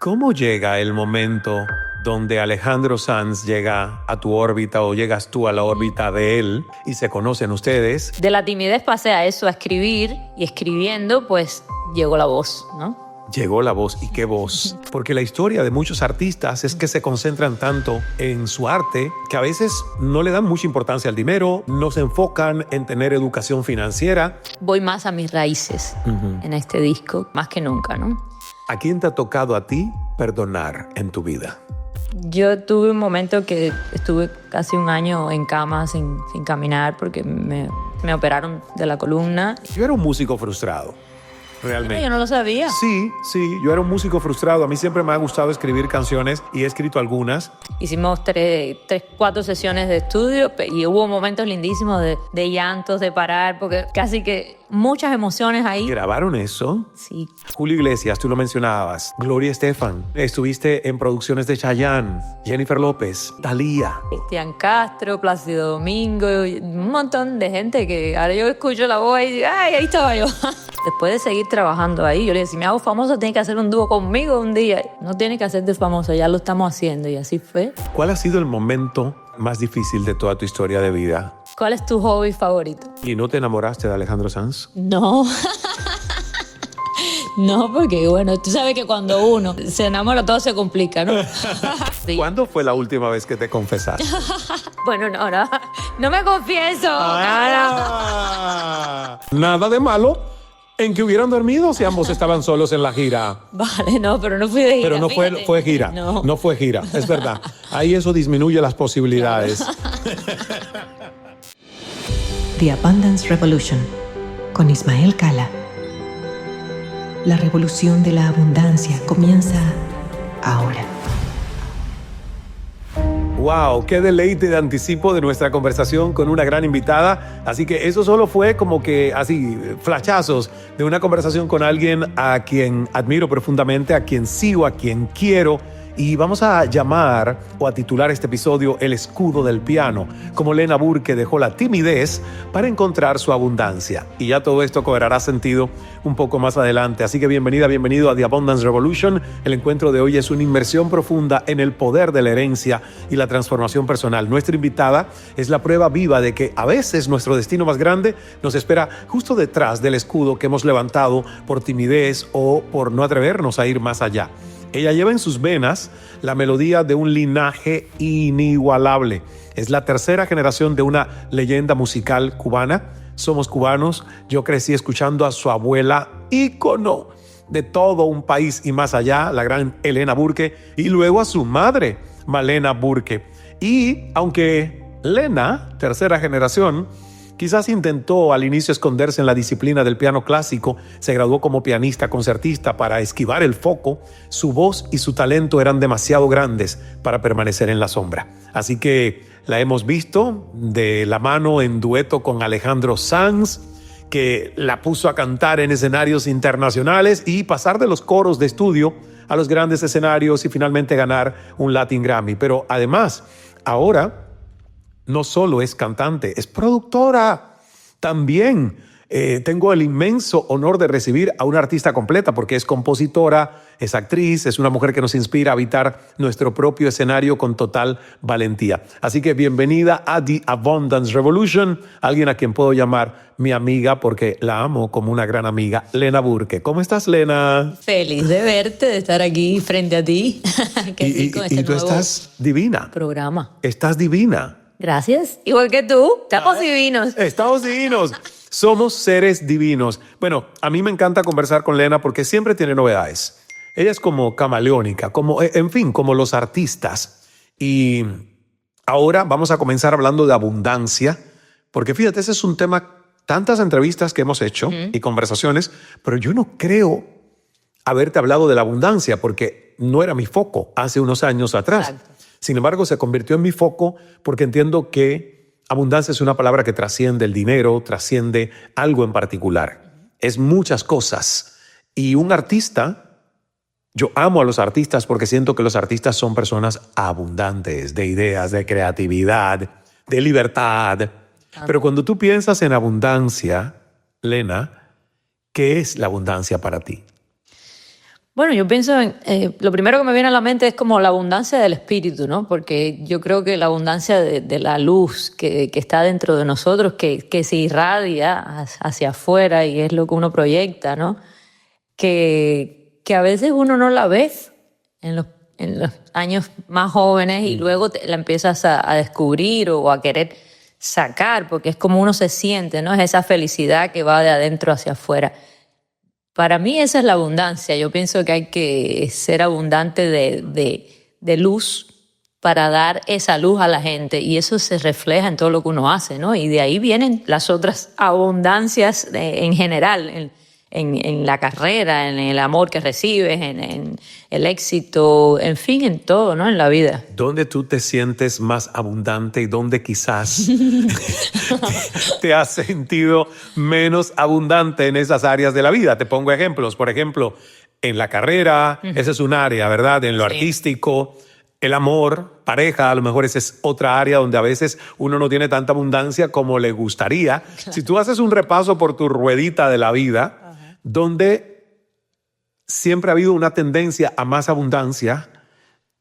¿Cómo llega el momento donde Alejandro Sanz llega a tu órbita o llegas tú a la órbita de él y se conocen ustedes? De la timidez pasé a eso, a escribir, y escribiendo pues llegó la voz, ¿no? Llegó la voz. ¿Y qué voz? Porque la historia de muchos artistas es que se concentran tanto en su arte que a veces no le dan mucha importancia al dinero, no se enfocan en tener educación financiera. Voy más a mis raíces en este disco, más que nunca, ¿no? ¿A quién te ha tocado a ti perdonar en tu vida? Yo tuve un momento que estuve casi un año en cama sin caminar porque me operaron de la columna. Yo era un músico frustrado. Realmente. Yo no lo sabía. Sí, yo era un músico frustrado. A mí siempre me ha gustado escribir canciones y he escrito algunas. Hicimos 4 sesiones de estudio y hubo momentos lindísimos de llantos, de parar, porque casi que muchas emociones ahí. ¿Grabaron eso? Sí. Julio Iglesias, tú lo mencionabas. Gloria Estefan. Estuviste en producciones de Chayanne, Jennifer López, Thalía. Cristian Castro, Plácido Domingo, y un montón de gente que ahora yo escucho la voz y digo, ¡ay, ahí estaba yo! Después de seguir trabajando ahí, yo le dije, si me hago famoso, tienes que hacer un dúo conmigo un día. No tienes que hacerte famoso, ya lo estamos haciendo. Y así fue. ¿Cuál ha sido el momento más difícil de toda tu historia de vida? ¿Cuál es tu hobby favorito? ¿Y no te enamoraste de Alejandro Sanz? No. No, porque bueno, tú sabes que cuando uno se enamora todo se complica, ¿no? Sí. ¿Cuándo fue la última vez que te confesaste? Bueno, no me confieso. Nada de malo en que hubieran dormido si ambos estaban solos en la gira. Vale, no, pero no fui de gira. Pero no fíjate. fue gira. No fue gira, es verdad. Ahí eso disminuye las posibilidades. The Abundance Revolution, con Ismael Cala. La revolución de la abundancia comienza ahora. ¡Wow! ¡Qué deleite de anticipo de nuestra conversación con una gran invitada! Así que eso solo fue como que así, flashazos de una conversación con alguien a quien admiro profundamente, a quien sigo, a quien quiero. Y vamos a llamar o a titular este episodio El escudo del piano, como Lena Burke dejó la timidez para encontrar su abundancia. Y ya todo esto cobrará sentido un poco más adelante. Así que bienvenido a The Abundance Revolution. El encuentro de hoy es una inmersión profunda en el poder de la herencia y la transformación personal. Nuestra invitada es la prueba viva de que a veces nuestro destino más grande nos espera justo detrás del escudo que hemos levantado por timidez o por no atrevernos a ir más allá. Ella lleva en sus venas la melodía de un linaje inigualable. Es la tercera generación de una leyenda musical cubana. Somos cubanos. Yo crecí escuchando a su abuela, ícono de todo un país y más allá, la gran Elena Burke, y luego a su madre, Malena Burke. Y aunque Lena, tercera generación, quizás intentó al inicio esconderse en la disciplina del piano clásico, se graduó como pianista concertista para esquivar el foco, su voz y su talento eran demasiado grandes para permanecer en la sombra. Así que la hemos visto de la mano en dueto con Alejandro Sanz, que la puso a cantar en escenarios internacionales y pasar de los coros de estudio a los grandes escenarios y finalmente ganar un Latin Grammy. Pero además, ahora no solo es cantante, es productora también. Tengo el inmenso honor de recibir a una artista completa porque es compositora, es actriz, es una mujer que nos inspira a habitar nuestro propio escenario con total valentía. Así que bienvenida a The Abundance Revolution, alguien a quien puedo llamar mi amiga porque la amo como una gran amiga, Lena Burke. ¿Cómo estás, Lena? Feliz de verte, de estar aquí frente a ti. Y tú estás divina. Programa. Estás divina. Gracias. Igual que tú. Estamos divinos. Estamos divinos. Somos seres divinos. Bueno, a mí me encanta conversar con Lena porque siempre tiene novedades. Ella es como camaleónica, como los artistas. Y ahora vamos a comenzar hablando de abundancia, porque fíjate, ese es un tema, tantas entrevistas que hemos hecho y conversaciones, pero yo no creo haberte hablado de la abundancia porque no era mi foco hace unos años atrás. Exacto. Sin embargo, se convirtió en mi foco porque entiendo que abundancia es una palabra que trasciende el dinero, trasciende algo en particular. Es muchas cosas. Y un artista, yo amo a los artistas porque siento que los artistas son personas abundantes de ideas, de creatividad, de libertad. Pero cuando tú piensas en abundancia, Lena, ¿qué es la abundancia para ti? Bueno, yo pienso lo primero que me viene a la mente es como la abundancia del espíritu, ¿no? Porque yo creo que la abundancia de la luz que está dentro de nosotros, que se irradia hacia afuera y es lo que uno proyecta, ¿no? Que a veces uno no la ve en los años más jóvenes y luego la empiezas a descubrir o a querer sacar, porque es como uno se siente, ¿no? Es esa felicidad que va de adentro hacia afuera. Para mí esa es la abundancia. Yo pienso que hay que ser abundante de luz para dar esa luz a la gente y eso se refleja en todo lo que uno hace, ¿no? Y de ahí vienen las otras abundancias en general, en la carrera, en el amor que recibes, en el éxito, en fin, en todo, ¿no? En la vida. ¿Dónde tú te sientes más abundante y dónde quizás te has sentido menos abundante en esas áreas de la vida? Te pongo ejemplos. Por ejemplo, en la carrera, esa es un área, ¿verdad? En lo artístico, el amor, pareja, a lo mejor esa es otra área donde a veces uno no tiene tanta abundancia como le gustaría. Si tú haces un repaso por tu ruedita de la vida, donde siempre ha habido una tendencia a más abundancia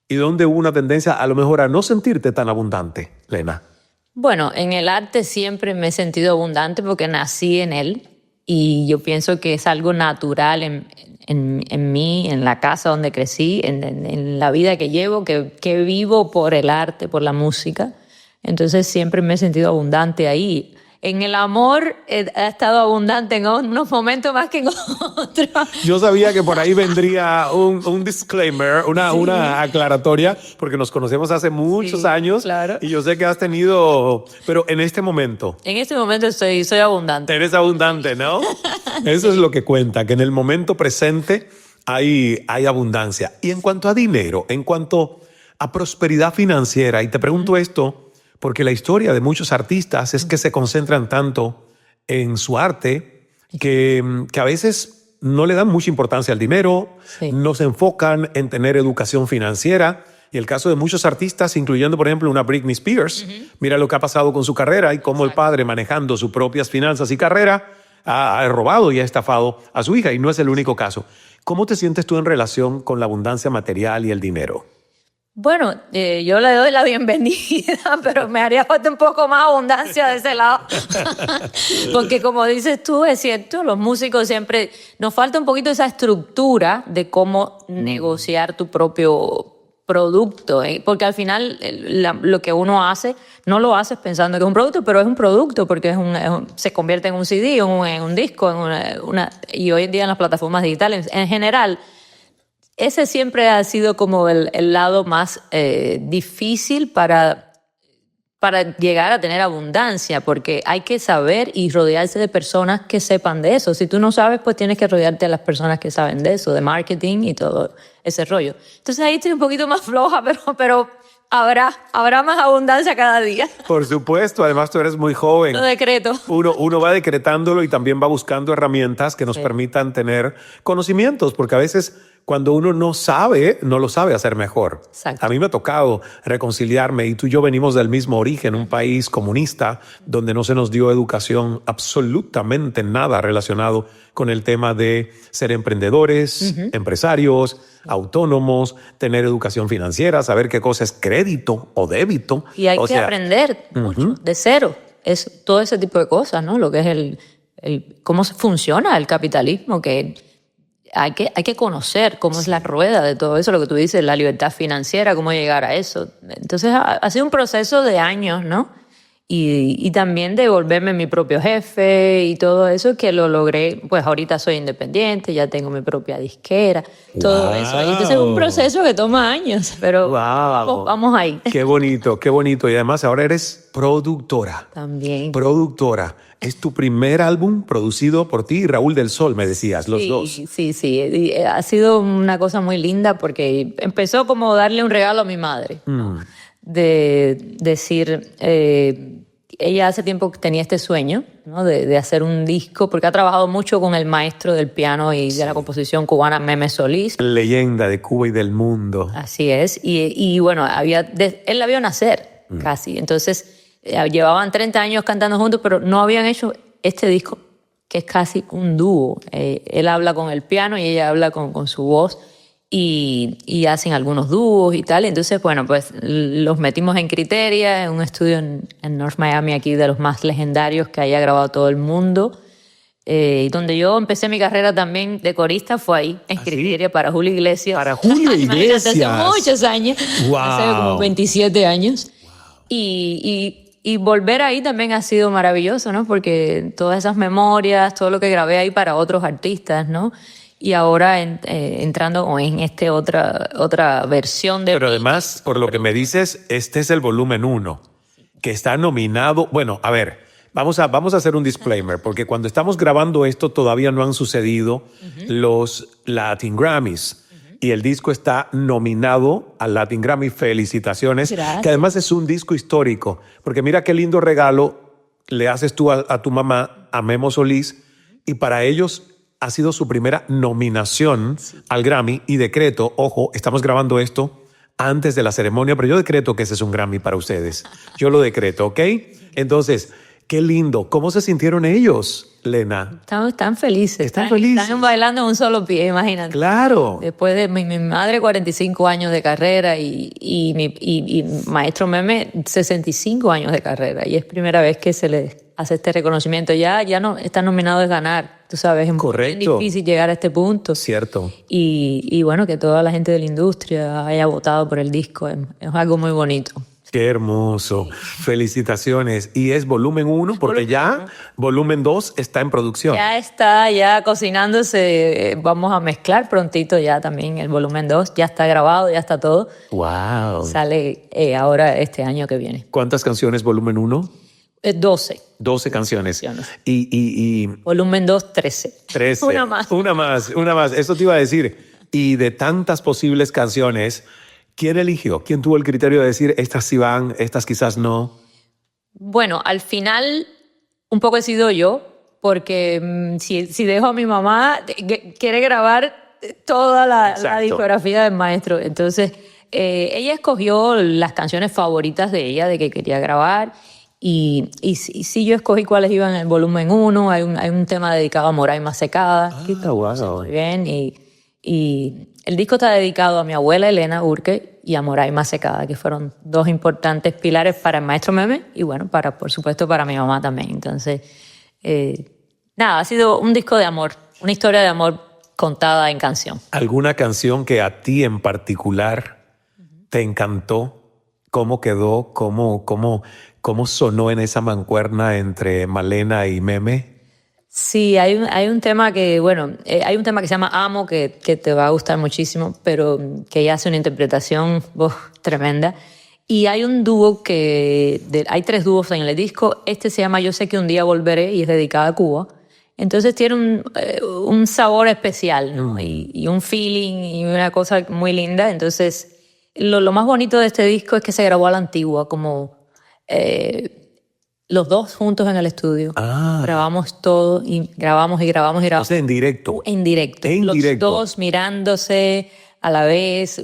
y donde hubo una tendencia a lo mejor a no sentirte tan abundante, Lena. Bueno, en el arte siempre me he sentido abundante porque nací en él y yo pienso que es algo natural en mí, en la casa donde crecí, en la vida que llevo, que vivo por el arte, por la música. Entonces siempre me he sentido abundante ahí. En el amor he estado abundante en unos momentos más que en otros. Yo sabía que por ahí vendría un disclaimer, una aclaratoria, porque nos conocemos hace muchos años. Claro. Y yo sé que has tenido, pero en este momento. En este momento soy abundante. Eres abundante, ¿no? Eso es lo que cuenta, que en el momento presente hay abundancia. Y en cuanto a dinero, en cuanto a prosperidad financiera, y te pregunto esto, porque la historia de muchos artistas es que se concentran tanto en su arte que a veces no le dan mucha importancia al dinero, no se enfocan en tener educación financiera. Y el caso de muchos artistas, incluyendo, por ejemplo, una Britney Spears, mira lo que ha pasado con su carrera y cómo el padre, manejando sus propias finanzas y carrera, ha robado y ha estafado a su hija. Y no es el único caso. ¿Cómo te sientes tú en relación con la abundancia material y el dinero? Bueno, yo le doy la bienvenida, pero me haría falta un poco más abundancia de ese lado. Porque como dices tú, es cierto, los músicos siempre nos falta un poquito esa estructura de cómo negociar tu propio producto, ¿eh? Porque al final lo que uno hace, no lo haces pensando que es un producto, pero es un producto porque se convierte en un CD, en un disco, y hoy en día en las plataformas digitales, en general. Ese siempre ha sido como el lado más difícil para llegar a tener abundancia, porque hay que saber y rodearse de personas que sepan de eso. Si tú no sabes, pues tienes que rodearte de las personas que saben de eso, de marketing y todo ese rollo. Entonces ahí estoy un poquito más floja, pero habrá más abundancia cada día. Por supuesto, además tú eres muy joven. Lo decreto. Uno va decretándolo y también va buscando herramientas que nos permitan tener conocimientos, porque a veces cuando uno no sabe, no lo sabe hacer mejor. Exacto. A mí me ha tocado reconciliarme y tú y yo venimos del mismo origen, un país comunista donde no se nos dio educación absolutamente nada relacionado con el tema de ser emprendedores, empresarios, autónomos, tener educación financiera, saber qué cosa es crédito o débito. Y hay que aprender mucho, de cero. Es todo ese tipo de cosas, ¿no? Lo que es cómo funciona el capitalismo, que hay que conocer cómo es la rueda de todo eso, lo que tú dices, la libertad financiera, cómo llegar a eso. Entonces ha sido un proceso de años, ¿no? Y también de volverme mi propio jefe y todo eso, que lo logré. Pues ahorita soy independiente, ya tengo mi propia disquera, todo eso. Y entonces es un proceso que toma años, pero vamos ahí. Qué bonito, qué bonito. Y además ahora eres productora. También. Productora. Es tu primer álbum producido por ti y Raúl del Sol, me decías, los dos. Sí. Y ha sido una cosa muy linda porque empezó como darle un regalo a mi madre, ¿no? De decir, ella hace tiempo tenía este sueño, ¿no? de hacer un disco, porque ha trabajado mucho con el maestro del piano y de la composición cubana, Meme Solís. Leyenda de Cuba y del mundo. Así es. Y bueno, él la vio nacer casi. Entonces, llevaban 30 años cantando juntos, pero no habían hecho este disco que es casi un dúo. Él habla con el piano y ella habla con su voz y hacen algunos dúos y tal. Entonces, bueno, pues los metimos en Criteria, en un estudio en North Miami, aquí de los más legendarios que haya grabado todo el mundo. Donde yo empecé mi carrera también de corista fue ahí, en Criteria, para Julio Iglesias. Para Julio Iglesias. Hace muchos años, Wow. hace como 27 años. Y volver ahí también ha sido maravilloso, ¿no? Porque todas esas memorias, todo lo que grabé ahí para otros artistas, ¿no? Y ahora entrando en otra versión de... Pero además, por lo que me dices, este es el volumen 1, que está nominado. Bueno, a ver, vamos a hacer un disclaimer, porque cuando estamos grabando esto todavía no han sucedido los Latin Grammys. Y el disco está nominado al Latin Grammy. Felicitaciones. Gracias. Que además es un disco histórico. Porque mira qué lindo regalo le haces tú a tu mamá, a Memo Solís, y para ellos ha sido su primera nominación al Grammy. Y decreto, ojo, estamos grabando esto antes de la ceremonia, pero yo decreto que ese es un Grammy para ustedes. Yo lo decreto, ¿ok? Entonces, qué lindo. ¿Cómo se sintieron ellos, Lena? Están felices. Están felices. Están bailando en un solo pie, imagínate. Claro. Después de mi madre, 45 años de carrera y maestro Meme, 65 años de carrera. Y es primera vez que se le hace este reconocimiento. Ya no están nominados de ganar. Tú sabes, es Correcto. muy difícil llegar a este punto. Cierto. Y bueno, que toda la gente de la industria haya votado por el disco es algo muy bonito. Qué hermoso. Felicitaciones. Y es volumen 1 porque ya volumen 2 está en producción. Ya está, ya cocinándose. Vamos a mezclar prontito ya también el volumen 2. Ya está grabado, ya está todo. Wow. Sale ahora este año que viene. ¿Cuántas canciones volumen 1? 12. 12 canciones. Canciones. Y Volumen 2, 13. 13. Una más. Una más. Eso te iba a decir. Y de tantas posibles canciones, ¿quién eligió? ¿Quién tuvo el criterio de decir estas sí van, estas quizás no? Bueno, al final un poco he sido yo, porque si dejo a mi mamá, quiere grabar toda la Exacto. discografía del maestro. Entonces, ella escogió las canciones favoritas de ella, de que quería grabar. Y sí, yo escogí cuáles iban en el volumen 1. Hay un tema dedicado a Moraima Secada. Qué guau. Muy bien. Y el disco está dedicado a mi abuela Elena Urque y a Moraima Secada, que fueron dos importantes pilares para el maestro Meme y bueno, por supuesto para mi mamá también. Entonces, nada, ha sido un disco de amor, una historia de amor contada en canción. ¿Alguna canción que a ti en particular te encantó? ¿Cómo quedó? ¿Cómo sonó en esa mancuerna entre Malena y Meme? Sí, hay un tema que, bueno, hay un tema que se llama Amo, que te va a gustar muchísimo, pero que ella hace una interpretación tremenda. Y hay un dúo hay 3 dúos en el disco. Este se llama Yo sé que un día volveré y es dedicado a Cuba. Entonces tiene un sabor especial, ¿no? Y un feeling y una cosa muy linda. Entonces, lo más bonito de este disco es que se grabó a la antigua, como los dos juntos en el estudio. Grabamos todo y grabamos. O sea, en directo. En directo. Los dos mirándose a la vez.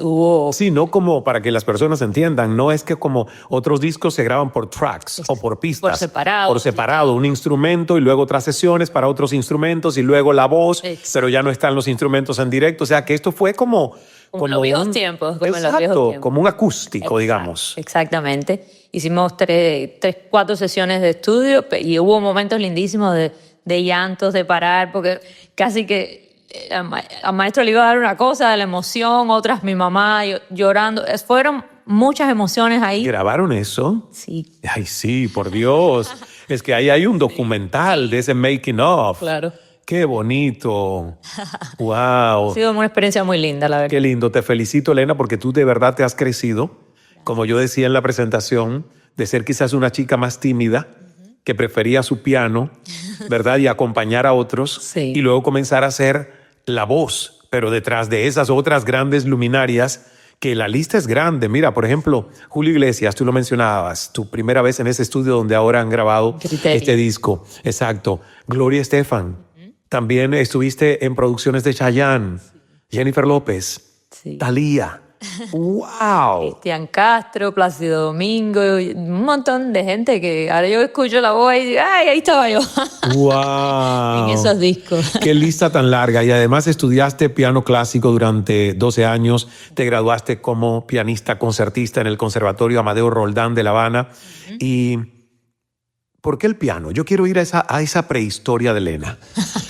Sí, no como para que las personas entiendan. No es que como otros discos se graban por tracks o por pistas. Por separado. Por separado, un instrumento y luego otras sesiones para otros instrumentos y luego la voz, Exacto. pero ya no están los instrumentos en directo. O sea, que esto fue como los viejos tiempos. Como en los viejos exacto, tiempos. como un acústico, digamos. Exactamente. Hicimos 4 sesiones de estudio y hubo momentos lindísimos de llantos, de parar, porque casi que al maestro le iba a dar una cosa de la emoción, otras mi mamá llorando. Fueron muchas emociones ahí. ¿Grabaron eso? Sí. Ay, sí, por Dios. Es que ahí hay un documental de ese making of. Claro. Qué bonito. Wow. Ha sido una experiencia muy linda, la verdad. Qué lindo. Te felicito, Elena, porque tú de verdad te has crecido. Como yo decía en la presentación, de ser quizás una chica más tímida, que prefería su piano, ¿verdad? Y acompañar a otros. Sí. Y luego comenzar a ser la voz, pero detrás de esas otras grandes luminarias, que la lista es grande. Mira, por ejemplo, Julio Iglesias, tú lo mencionabas, tu primera vez en ese estudio donde ahora han grabado Criterio. este disco. Exacto. Gloria Estefan. También estuviste en producciones de Chayanne, Jennifer López, Sí. Thalía. ¡Wow! Cristian Castro, Plácido Domingo, y un montón de gente que ahora yo escucho la voz y digo, ¡ay, ahí estaba yo! ¡Wow! En esos discos. Qué lista tan larga. Y además estudiaste piano clásico durante 12 años. Te graduaste como pianista concertista en el Conservatorio Amadeo Roldán de La Habana. ¿Y por qué el piano? Yo quiero ir a esa prehistoria de Elena.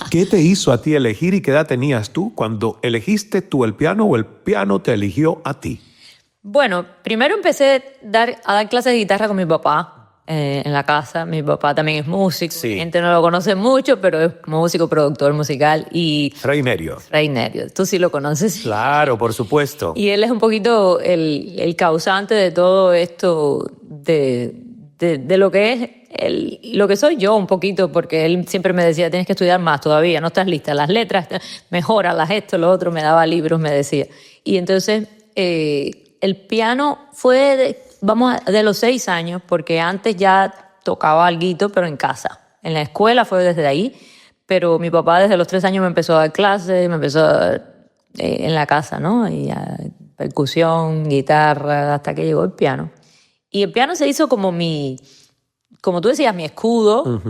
¿Qué te hizo a ti elegir y qué edad tenías tú cuando elegiste tú el piano o el piano te eligió a ti? Bueno, primero empecé a dar clases de guitarra con mi papá en la casa. Mi papá también es músico. Sí. La gente no lo conoce mucho, pero es músico, productor musical. Y Fray Nerio. Fray Nerio, tú sí lo conoces. Claro, por supuesto. Y él es un poquito el causante de todo esto, de lo que es lo que soy yo un poquito, porque él siempre me decía, tienes que estudiar más todavía, no estás lista, las letras, mejóralas, esto, lo otro, me daba libros, me decía. Y entonces el piano fue, de los 6 años, porque antes ya tocaba alguito, pero en casa. En la escuela fue desde ahí, pero mi papá desde los 3 años me empezó a dar clases, me empezó a dar, en la casa, ¿no? Y percusión, guitarra, hasta que llegó el piano. Y el piano se hizo como como tú decías, mi escudo,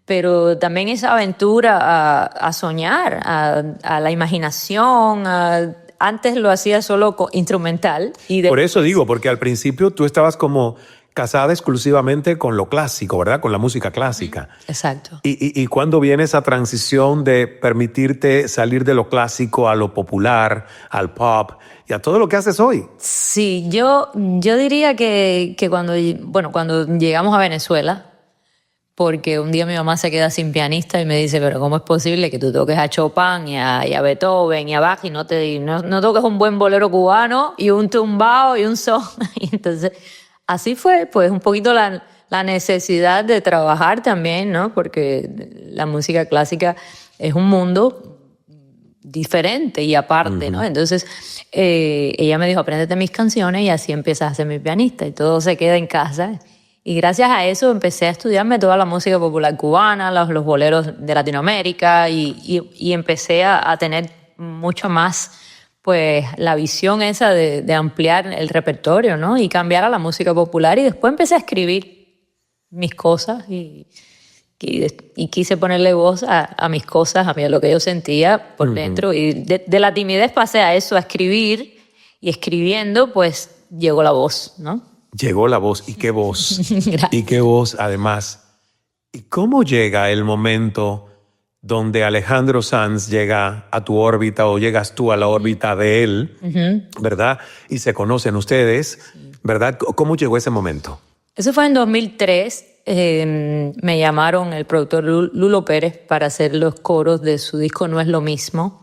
pero también esa aventura a soñar, a la imaginación. Antes lo hacía solo instrumental. Por eso digo, porque al principio tú estabas como casada exclusivamente con lo clásico, ¿verdad? Con la música clásica. Exacto. ¿Y cuándo viene esa transición de permitirte salir de lo clásico a lo popular, al pop y a todo lo que haces hoy? Sí, yo diría que cuando llegamos a Venezuela, porque un día mi mamá se queda sin pianista y me dice, pero ¿cómo es posible que tú toques a Chopin y a Beethoven y a Bach y no toques un buen bolero cubano y un tumbao y un son? Y entonces, así fue, pues un poquito la necesidad de trabajar también, ¿no? Porque la música clásica es un mundo diferente y aparte, ¿no? Entonces, ella me dijo, apréndete mis canciones y así empiezas a ser mi pianista y todo se queda en casa. Y gracias a eso empecé a estudiarme toda la música popular cubana, los boleros de Latinoamérica y empecé a tener mucho más, pues, la visión esa de ampliar el repertorio, ¿no? Y cambiar a la música popular. Y después empecé a escribir mis cosas y quise ponerle voz a mis cosas, a lo que yo sentía por dentro. Y de la timidez pasé a eso, a escribir. Y escribiendo, pues, llegó la voz, ¿no? Llegó la voz. ¿Y qué voz? Gracias. ¿Y qué voz además? ¿Y cómo llega el momento donde Alejandro Sanz llega a tu órbita o llegas tú a la órbita de él, ¿verdad? Y se conocen ustedes, ¿verdad? ¿Cómo llegó ese momento? Eso fue en 2003. Me llamaron el productor Lulo Pérez para hacer los coros de su disco No es lo mismo.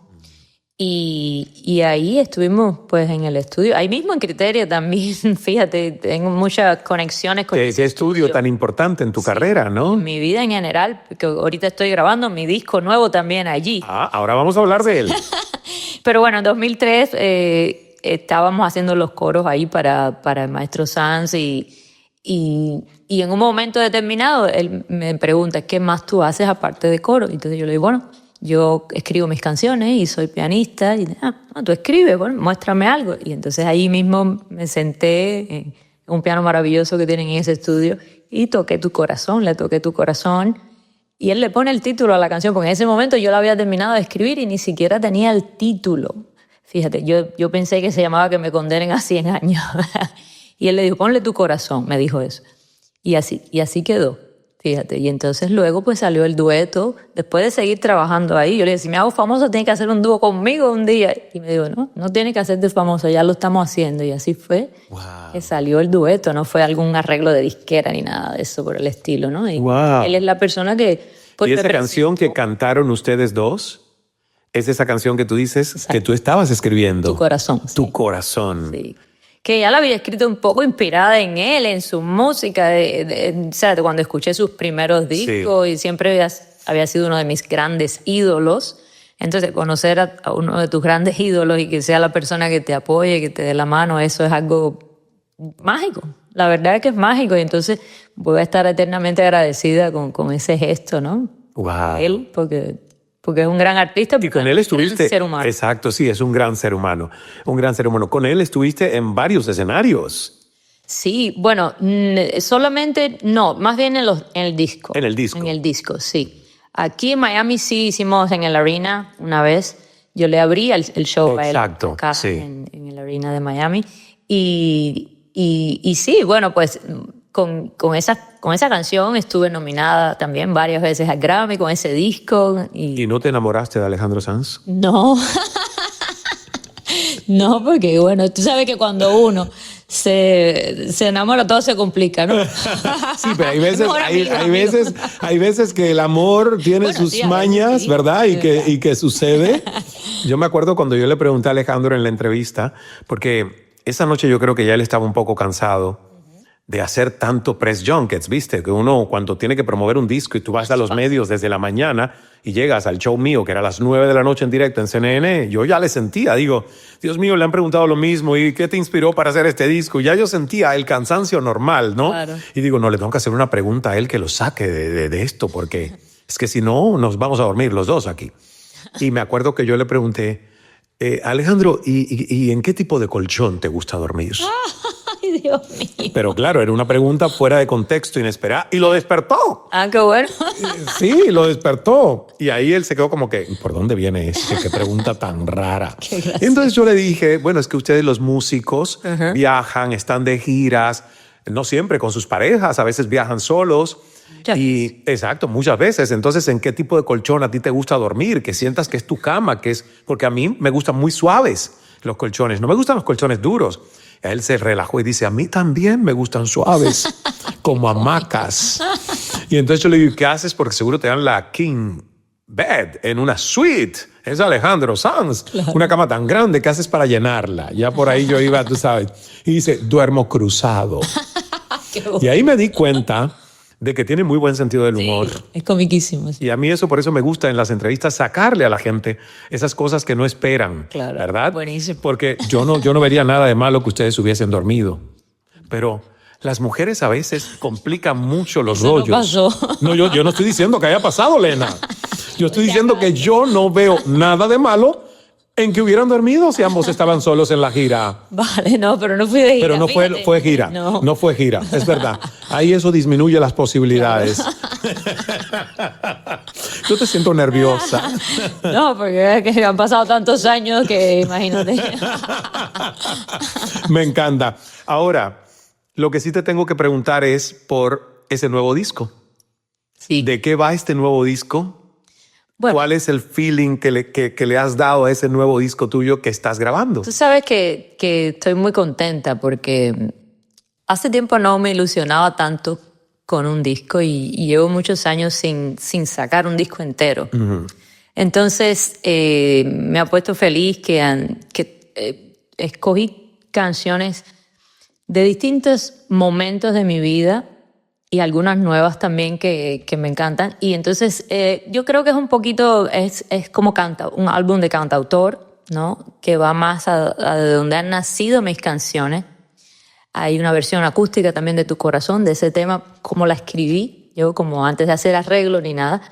Y ahí estuvimos pues en el estudio. Ahí mismo en Criteria también, fíjate, tengo muchas conexiones con Ese estudio tan importante en tu carrera, ¿no? mi vida en general, porque ahorita estoy grabando mi disco nuevo también allí. Ahora vamos a hablar de él. Pero bueno, en 2003 estábamos haciendo los coros ahí para el maestro Sanz y en un momento determinado él me pregunta, ¿qué más tú haces aparte de coro? Entonces yo le digo, bueno, yo escribo mis canciones y soy pianista. Y tú escribes, bueno, muéstrame algo. Y entonces ahí mismo me senté en un piano maravilloso que tienen en ese estudio y toqué Tu Corazón, le toqué Tu Corazón. Y él le pone el título a la canción, porque en ese momento yo la había terminado de escribir y ni siquiera tenía el título. Fíjate, yo pensé que se llamaba Que me condenen a 100 años. Y él le dijo, ponle Tu Corazón, me dijo eso. Y así quedó. Fíjate, y entonces luego pues salió el dueto, después de seguir trabajando ahí. Yo le dije, si me hago famoso, tienes que hacer un dúo conmigo un día. Y me dijo, no tienes que hacerte famoso, ya lo estamos haciendo. Y así fue que salió el dueto, no fue algún arreglo de disquera ni nada de eso por el estilo, ¿no? Y él es la persona que... Pues, ¿y esa canción que cantaron ustedes dos? ¿Es esa canción que tú dices? Exacto. Que tú estabas escribiendo? Tu Corazón. Tu sí. Corazón. Sí. Que ya la había escrito un poco inspirada en él, en su música, o sea, cuando escuché sus primeros discos y siempre había sido uno de mis grandes ídolos. Entonces, conocer a uno de tus grandes ídolos y que sea la persona que te apoye, que te dé la mano, eso es algo mágico. La verdad es que es mágico y entonces voy a estar eternamente agradecida con ese gesto, ¿no? Wow. Él, porque porque es un gran artista. Y con él estuviste... Un ser humano. Exacto, sí, es un gran ser humano. Un gran ser humano. Con él estuviste en varios escenarios. Sí, bueno, solamente, no, más bien en el disco. En el disco. En el disco, sí. Aquí en Miami sí hicimos en el Arena una vez. Yo le abrí el show a él acá sí. en el Arena de Miami. Y sí, bueno, pues con esa canción estuve nominada también varias veces al Grammy con ese disco. ¿Y no te enamoraste de Alejandro Sanz? No. No, porque bueno, tú sabes que cuando uno se enamora todo se complica, ¿no? Sí, pero hay veces que el amor tiene sus mañas, sí, ¿verdad? Y que sucede. Yo me acuerdo cuando yo le pregunté a Alejandro en la entrevista, porque esa noche yo creo que ya él estaba un poco cansado de hacer tanto press junkets, ¿viste? Que uno cuando tiene que promover un disco y tú vas a los medios desde la mañana y llegas al show mío, que era a las 9 de la noche en directo en CNN, yo ya le sentía, digo, Dios mío, le han preguntado lo mismo, ¿y qué te inspiró para hacer este disco? Y ya yo sentía el cansancio normal, ¿no? Claro. Y digo, no, le tengo que hacer una pregunta a él que lo saque de esto, porque es que si no, nos vamos a dormir los dos aquí. Y me acuerdo que yo le pregunté, Alejandro, ¿y en qué tipo de colchón te gusta dormir? Ay, Dios mío. Pero claro, era una pregunta fuera de contexto, inesperada, y lo despertó. Ah, qué bueno. Sí, lo despertó. Y ahí él se quedó como que, ¿por dónde viene este? Qué pregunta tan rara. Entonces yo le dije, bueno, es que ustedes los músicos viajan, están de giras, no siempre con sus parejas, a veces viajan solos. Y exacto, muchas veces. Entonces, ¿en qué tipo de colchón a ti te gusta dormir? Que sientas que es tu cama, que es... Porque a mí me gustan muy suaves los colchones, no me gustan los colchones duros. Él se relajó y dice, a mí también me gustan suaves, como hamacas. Y entonces yo le digo, ¿qué haces? Porque seguro te dan la king bed en una suite. Es Alejandro Sanz. Claro. Una cama tan grande, ¿qué haces para llenarla? Ya por ahí yo iba, tú sabes. Y dice, duermo cruzado. Y ahí me di cuenta de que tiene muy buen sentido del humor. Sí, es comiquísimo. Sí. Y a mí eso, por eso me gusta en las entrevistas sacarle a la gente esas cosas que no esperan, claro, ¿verdad? Buenísimo. Porque yo no vería nada de malo que ustedes hubiesen dormido. Pero las mujeres a veces complican mucho los rollos. No pasó. No, yo no estoy diciendo que haya pasado, Lena. Yo estoy diciendo que yo no veo nada de malo en que hubieran dormido si ambos estaban solos en la gira. Vale, no, pero no fui de gira. Pero no fue gira. No fue gira, es verdad. Ahí eso disminuye las posibilidades. Yo te siento nerviosa. No, porque es que han pasado tantos años que imagínate. Me encanta. Ahora, lo que sí te tengo que preguntar es por ese nuevo disco. Sí. ¿De qué va este nuevo disco? Bueno, ¿cuál es el feeling que le has dado a ese nuevo disco tuyo que estás grabando? Tú sabes que estoy muy contenta porque hace tiempo no me ilusionaba tanto con un disco y llevo muchos años sin sacar un disco entero. Uh-huh. Entonces me ha puesto feliz que escogí canciones de distintos momentos de mi vida y algunas nuevas también que me encantan. Y entonces yo creo que es un poquito, es como un álbum de cantautor, ¿no? Que va más a de donde han nacido mis canciones. Hay una versión acústica también de Tu Corazón, de ese tema, como la escribí, yo como antes de hacer arreglo ni nada.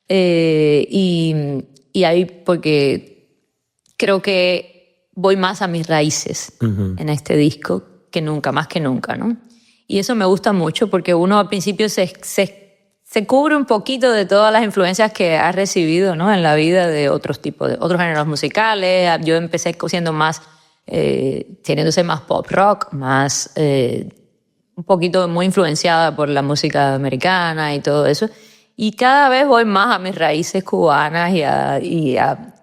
Y ahí porque creo que voy más a mis raíces en este disco que nunca, más que nunca, ¿no? Y eso me gusta mucho porque uno al principio se cubre un poquito de todas las influencias que ha recibido, ¿no? En la vida de otros géneros musicales. Yo empecé siendo más, teniéndose más pop rock, más, un poquito muy influenciada por la música americana y todo eso. Y cada vez voy más a mis raíces cubanas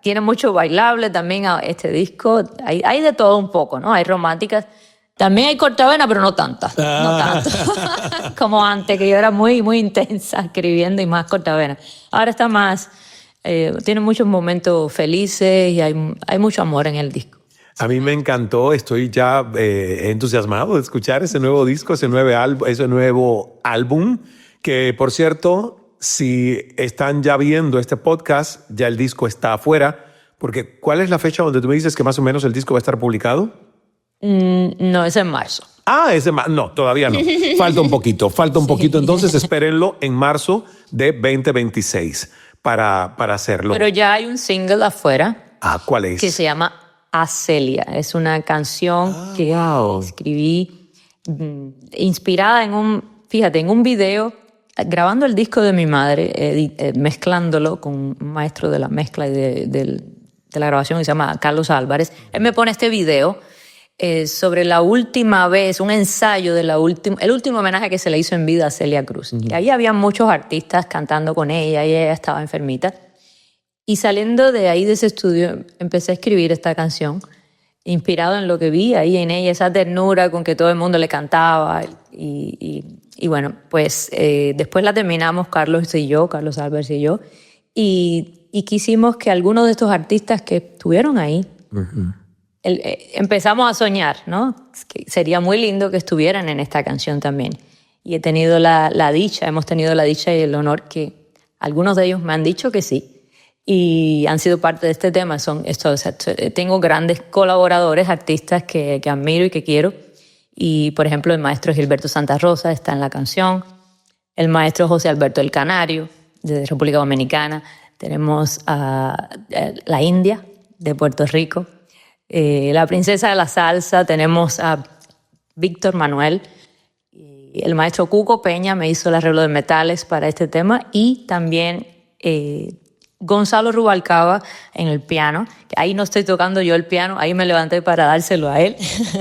tiene mucho bailable también a este disco. Hay de todo un poco, ¿no? Hay románticas. También hay cortavena, pero no tantas. No tanto. Como antes, que yo era muy, muy intensa escribiendo y más cortavena. Ahora está más... tiene muchos momentos felices y hay mucho amor en el disco. A mí me encantó. Estoy ya entusiasmado de escuchar ese nuevo disco, ese nuevo álbum. Que, por cierto, si están ya viendo este podcast, ya el disco está afuera. Porque, ¿cuál es la fecha donde tú me dices que más o menos el disco va a estar publicado? No, es en marzo. Ah, es en marzo. No, todavía no. Falta un poquito. Entonces espérenlo en marzo de 2026. para hacerlo. Pero ya hay un single afuera ¿Cuál es? que se llama A Celia. Es una canción que escribí inspirada en un video, grabando el disco de mi madre, mezclándolo con un maestro de la mezcla y de la grabación que se llama Carlos Álvarez. Él me pone este video sobre la última vez, un ensayo el último homenaje que se le hizo en vida a Celia Cruz. Y ahí había muchos artistas cantando con ella y ella estaba enfermita. Y saliendo de ahí, de ese estudio, empecé a escribir esta canción, inspirado en lo que vi ahí en ella, esa ternura con que todo el mundo le cantaba. Y bueno, pues después la terminamos Carlos Álvarez y yo, y quisimos que algunos de estos artistas que estuvieron ahí, empezamos a soñar, ¿no? Que sería muy lindo que estuvieran en esta canción también. Y hemos tenido la dicha y el honor que algunos de ellos me han dicho que sí. Y han sido parte de este tema. Tengo grandes colaboradores, artistas que admiro y que quiero. Y, por ejemplo, el maestro Gilberto Santa Rosa está en la canción. El maestro José Alberto El Canario, de República Dominicana. Tenemos a la India, de Puerto Rico. La princesa de la salsa. Tenemos a Víctor Manuel. Y el maestro Cuco Peña me hizo el arreglo de metales para este tema. Y también Gonzalo Rubalcaba en el piano. Ahí no estoy tocando yo el piano, ahí me levanté para dárselo a él.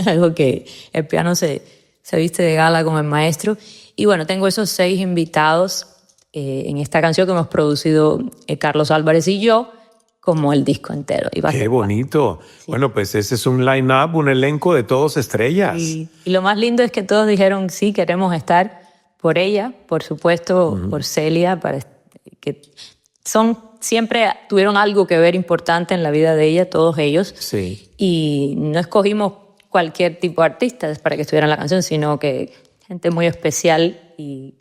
Algo que el piano se viste de gala con el maestro. Y bueno, tengo esos 6 invitados en esta canción que hemos producido Carlos Álvarez y yo, como el disco entero. ¡Qué bonito! Sí. Bueno, pues ese es un line-up, un elenco de todos estrellas. Y lo más lindo es que todos dijeron, sí, queremos estar por ella, por supuesto, por Celia, que siempre tuvieron algo que ver importante en la vida de ella, todos ellos. Sí. Y no escogimos cualquier tipo de artistas para que estuvieran en la canción, sino que gente muy especial y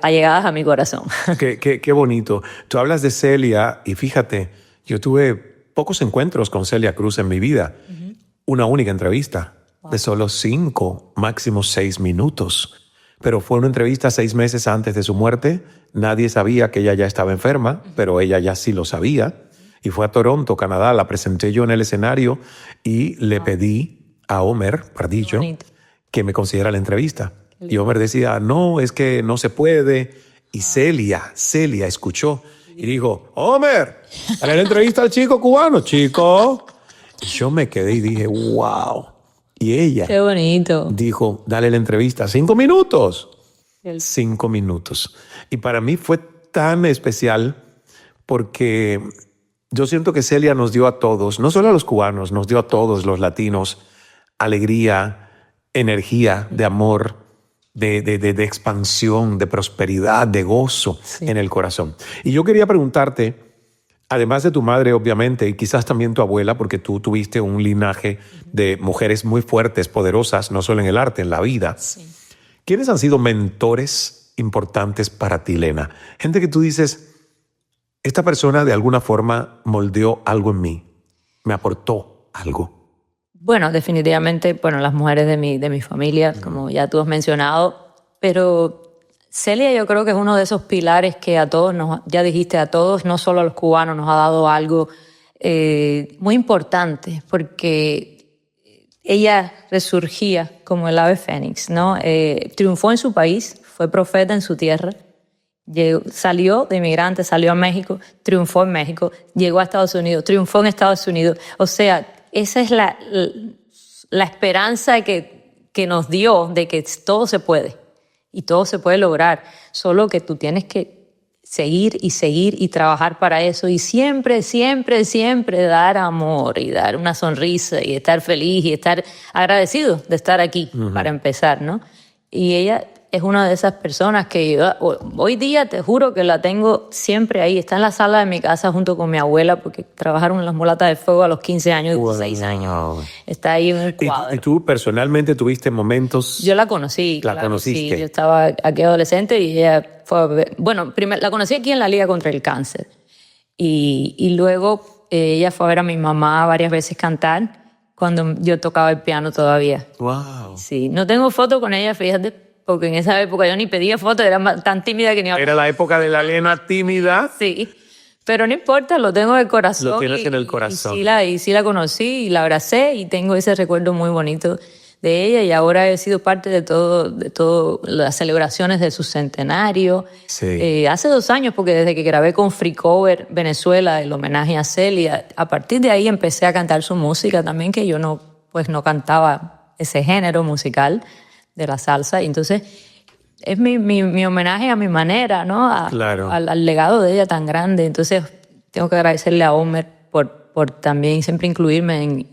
allegadas a mi corazón. Qué bonito. Tú hablas de Celia y fíjate, yo tuve pocos encuentros con Celia Cruz en mi vida. Una única entrevista de solo 5, máximo 6 minutos. Pero fue una entrevista 6 meses antes de su muerte. Nadie sabía que ella ya estaba enferma, pero ella ya sí lo sabía. Y fue a Toronto, Canadá. La presenté yo en el escenario y le pedí a Homer Pardillo que me concediera la entrevista. Y Homer decía, no, es que no se puede. Y Celia escuchó y dijo, Homer, dale la entrevista al chico cubano, chico. Y yo me quedé y dije, wow. Y ella qué bonito. Dijo, dale la entrevista, 5 minutos. 5 minutos. Y para mí fue tan especial porque yo siento que Celia nos dio a todos, no solo a los cubanos, nos dio a todos los latinos alegría, energía de amor, de expansión, de prosperidad, de gozo en el corazón. Y yo quería preguntarte, además de tu madre, obviamente, y quizás también tu abuela, porque tú tuviste un linaje de mujeres muy fuertes, poderosas, no solo en el arte, en la vida. Sí. ¿Quiénes han sido mentores importantes para ti, Lena? Gente que tú dices, esta persona de alguna forma moldeó algo en mí, me aportó algo. Bueno, definitivamente, las mujeres de mi familia, como ya tú has mencionado, pero Celia yo creo que es uno de esos pilares que a todos, ya dijiste, a todos, no solo a los cubanos, nos ha dado algo muy importante, porque ella resurgía como el ave fénix, ¿no? Triunfó en su país, fue profeta en su tierra, salió de inmigrante, salió a México, triunfó en México, llegó a Estados Unidos, triunfó en Estados Unidos. O sea, esa es la esperanza que nos dio de que todo se puede y todo se puede lograr, solo que tú tienes que seguir y trabajar para eso y siempre dar amor y dar una sonrisa y estar feliz y estar agradecido de estar aquí para empezar, ¿no? Y ella es una de esas personas que yo, hoy día te juro que la tengo siempre ahí. Está en la sala de mi casa junto con mi abuela porque trabajaron en las mulatas de fuego a los 15 años y 6 años. Está ahí en el cuadro. ¿Y tú personalmente tuviste momentos? Yo la conocí. ¿La conociste? Sí, yo estaba aquí adolescente y ella fue... primero la conocí aquí en la Liga contra el Cáncer. Y luego ella fue a ver a mi mamá varias veces cantar cuando yo tocaba el piano todavía. Wow. Sí, no tengo foto con ella, fíjate, porque en esa época yo ni pedía fotos, era tan tímida que ni hablaba. Era la época de la Lena tímida. Sí, Pero no importa, lo tengo en el corazón. Lo tienes en el corazón. Y sí la conocí y la abracé y tengo ese recuerdo muy bonito de ella, y ahora he sido parte de todo las celebraciones de su centenario. Sí. Hace 2 años, porque desde que grabé con Free Cover Venezuela el homenaje a Celia, a partir de ahí empecé a cantar su música también, que yo no cantaba ese género musical de la salsa, y entonces es mi homenaje a mi manera, ¿no? Claro. Al legado de ella tan grande. Entonces tengo que agradecerle a Homer por también siempre incluirme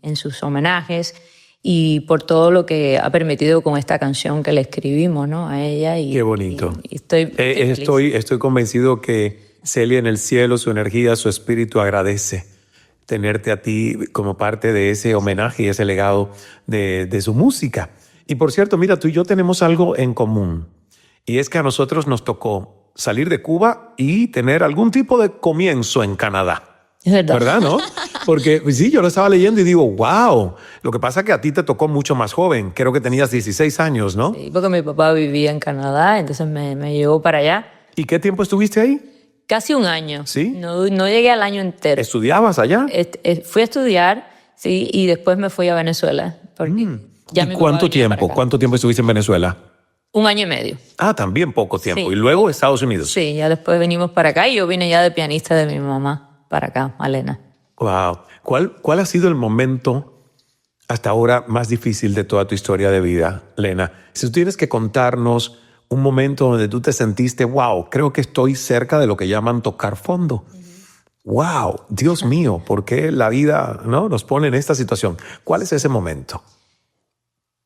en sus homenajes, y por todo lo que ha permitido con esta canción que le escribimos, ¿no? A ella. Qué bonito. Y Estoy convencido que Celia en el cielo, su energía, su espíritu agradece tenerte a ti como parte de ese homenaje y ese legado de su música. Y por cierto, mira, tú y yo tenemos algo en común, y es que a nosotros nos tocó salir de Cuba y tener algún tipo de comienzo en Canadá. Es verdad. ¿Verdad, no? Porque sí, yo lo estaba leyendo y digo, wow. Lo que pasa es que a ti te tocó mucho más joven. Creo que tenías 16 años, ¿no? Sí, porque mi papá vivía en Canadá, entonces me llevó para allá. ¿Y qué tiempo estuviste ahí? Casi 1 año. ¿Sí? No llegué al año entero. ¿Estudiabas allá? Fui a estudiar, sí, y después me fui a Venezuela. Porque ya ¿Y mi papá cuánto venía para tiempo? acá. ¿Cuánto tiempo estuviste en Venezuela? 1 año y medio. Ah, también poco tiempo. Sí. Y luego Estados Unidos. Sí, ya después venimos para acá y yo vine ya de pianista de mi mamá para acá, Malena. Wow. ¿Cuál ha sido el momento hasta ahora más difícil de toda tu historia de vida, Lena? Si tú tienes que contarnos un momento donde tú te sentiste, wow, creo que estoy cerca de lo que llaman tocar fondo. Wow, Dios mío, ¿por qué la vida, no, nos pone en esta situación? ¿Cuál es ese momento?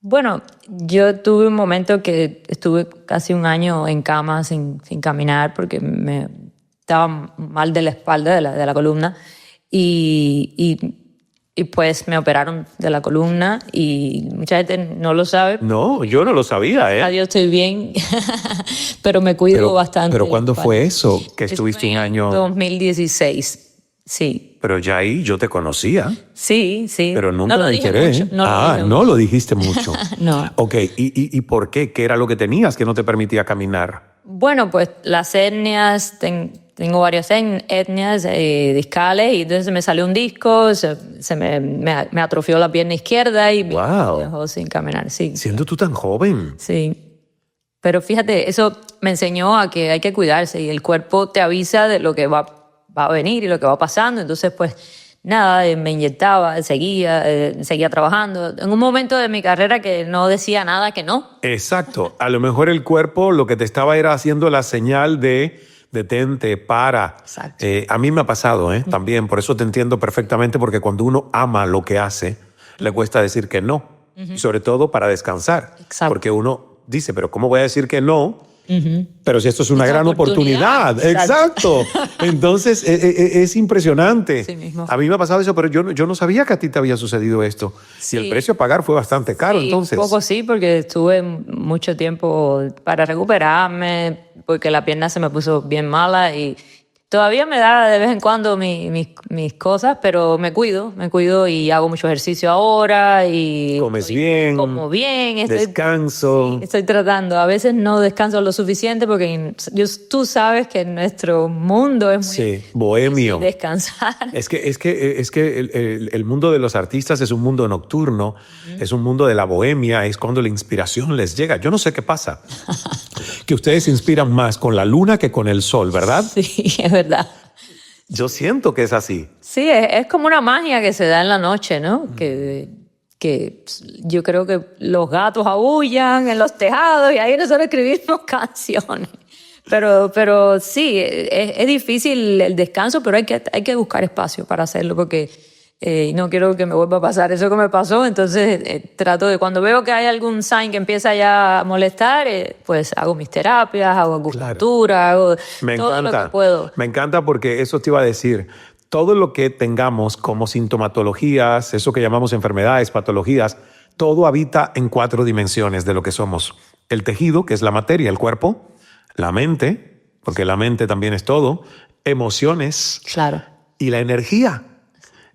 Bueno, yo tuve un momento que estuve casi 1 año en cama sin caminar porque me estaba mal de la espalda, de la columna, y pues me operaron de la columna, y mucha gente no lo sabe. No, yo no lo sabía, ¿eh? Adiós, estoy bien, pero me cuido bastante. ¿Pero cuándo fue eso? Que estuviste un año... 2016, sí. Pero ya ahí yo te conocía. Sí. Pero nunca no lo me dije enteré. mucho, No lo dijiste mucho. No. Ok, ¿Y por qué? ¿Qué era lo que tenías que no te permitía caminar? Bueno, pues las hernias, tengo varias hernias discales, y entonces me salió un disco, me atrofió la pierna izquierda y Wow. me dejó sin caminar, sí. Siendo tú tan joven. Sí. Pero fíjate, eso me enseñó a que hay que cuidarse, y el cuerpo te avisa de lo que va a venir y lo que va pasando. Entonces, pues nada, me inyectaba, seguía trabajando. En un momento de mi carrera que no decía nada que no. Exacto. A lo mejor el cuerpo lo que te estaba era haciendo la señal de detente, para. Exacto. A mí me ha pasado, también. Por eso te entiendo perfectamente, porque cuando uno ama lo que hace, le cuesta decir que no. Sobre todo para descansar. Exacto. Porque uno dice, pero ¿cómo voy a decir que no? Pero si esto es una Es una gran oportunidad. oportunidad. Exacto. Entonces, es impresionante. Sí mismo. A mí me ha pasado eso, pero yo no sabía que a ti te había sucedido esto. Sí. Y el precio a pagar fue bastante caro, Sí, entonces. un poco sí, porque estuve mucho tiempo para recuperarme, porque la pierna se me puso bien mala, y todavía me da de vez en cuando mis cosas, pero me cuido y hago mucho ejercicio ahora. Y Comes bien. Como bien. Descanso. Estoy tratando. A veces no descanso lo suficiente porque tú sabes que nuestro mundo es muy Sí, bohemio. difícil descansar. Es que el mundo de los artistas es un mundo nocturno, es un mundo de la bohemia, es cuando la inspiración les llega. Yo no sé qué pasa, que ustedes se inspiran más con la luna que con el sol, ¿verdad? Sí, es verdad. Yo siento que es así. Sí, es como una magia que se da en la noche, ¿no? Que yo creo que los gatos aúllan en los tejados y ahí nosotros escribimos canciones. Pero sí, es difícil el descanso, pero hay que buscar espacio para hacerlo, porque no quiero que me vuelva a pasar eso que me pasó. Entonces trato de, cuando veo que hay algún sign que empieza ya a molestar, pues hago mis terapias, hago acupuntura, hago todo lo que puedo. Me encanta, porque eso te iba a decir. Todo lo que tengamos como sintomatologías, eso que llamamos enfermedades, patologías, todo habita en 4 dimensiones de lo que somos. El tejido, que es la materia, el cuerpo; la mente, porque la mente también es todo; emociones. Claro. Y la energía.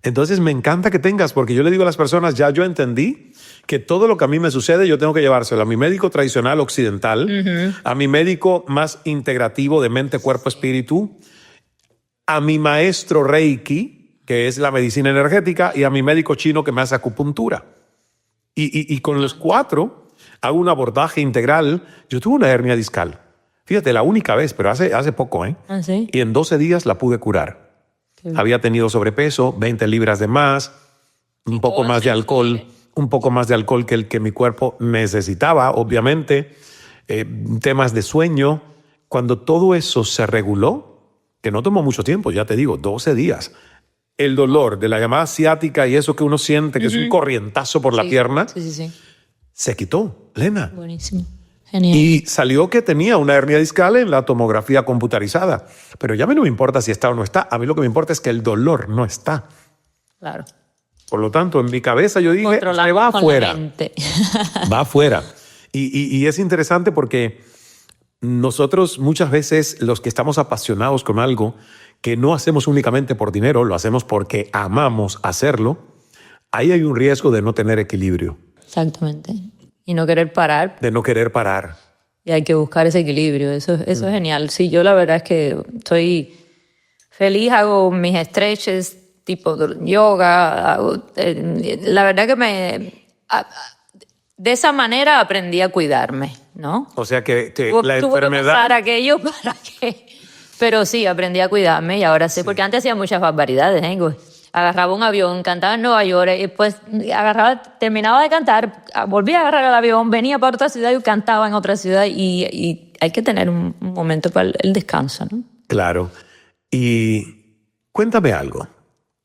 Entonces me encanta que tengas, porque yo le digo a las personas, ya yo entendí que todo lo que a mí me sucede yo tengo que llevárselo a mi médico tradicional occidental, a mi médico más integrativo de mente, cuerpo, espíritu, a mi maestro Reiki, que es la medicina energética, y a mi médico chino que me hace acupuntura. Y con los 4 hago un abordaje integral. Yo tuve una hernia discal. Fíjate, la única vez, pero hace poco, ¿eh? ¿Ah, sí? Y en 12 días la pude curar. Había tenido sobrepeso, 20 libras de más, un poco más de alcohol, que el que mi cuerpo necesitaba, obviamente, temas de sueño. Cuando todo eso se reguló, que no tomó mucho tiempo, ya te digo, 12 días, el dolor de la llamada ciática y eso que uno siente, que es un corrientazo por la pierna, Sí. se quitó, Lena. Buenísimo. Genial. Y salió que tenía una hernia discal en la tomografía computarizada. Pero ya a mí no me importa si está o no está. A mí lo que me importa es que el dolor no está. Claro. Por lo tanto, en mi cabeza yo dije, Controlamos se va con la afuera. mente. Va afuera. Y es interesante porque nosotros muchas veces, los que estamos apasionados con algo, que no hacemos únicamente por dinero, lo hacemos porque amamos hacerlo, ahí hay un riesgo de no tener equilibrio, Exactamente. Y no querer parar. de no querer parar. Y hay que buscar ese equilibrio. Eso es genial. Sí, yo la verdad es que estoy feliz, hago mis stretches tipo yoga. La verdad que de esa manera aprendí a cuidarme, ¿no? O sea que la Tuve que enfermedad... pasar aquello para que... Pero sí, aprendí a cuidarme y ahora sé, porque antes hacía muchas barbaridades, ¿eh? Agarraba un avión, cantaba en Nueva York y después terminaba de cantar, volvía a agarrar el avión, venía para otra ciudad y cantaba en otra ciudad y hay que tener un momento para el descanso, ¿no? Claro. Y cuéntame algo.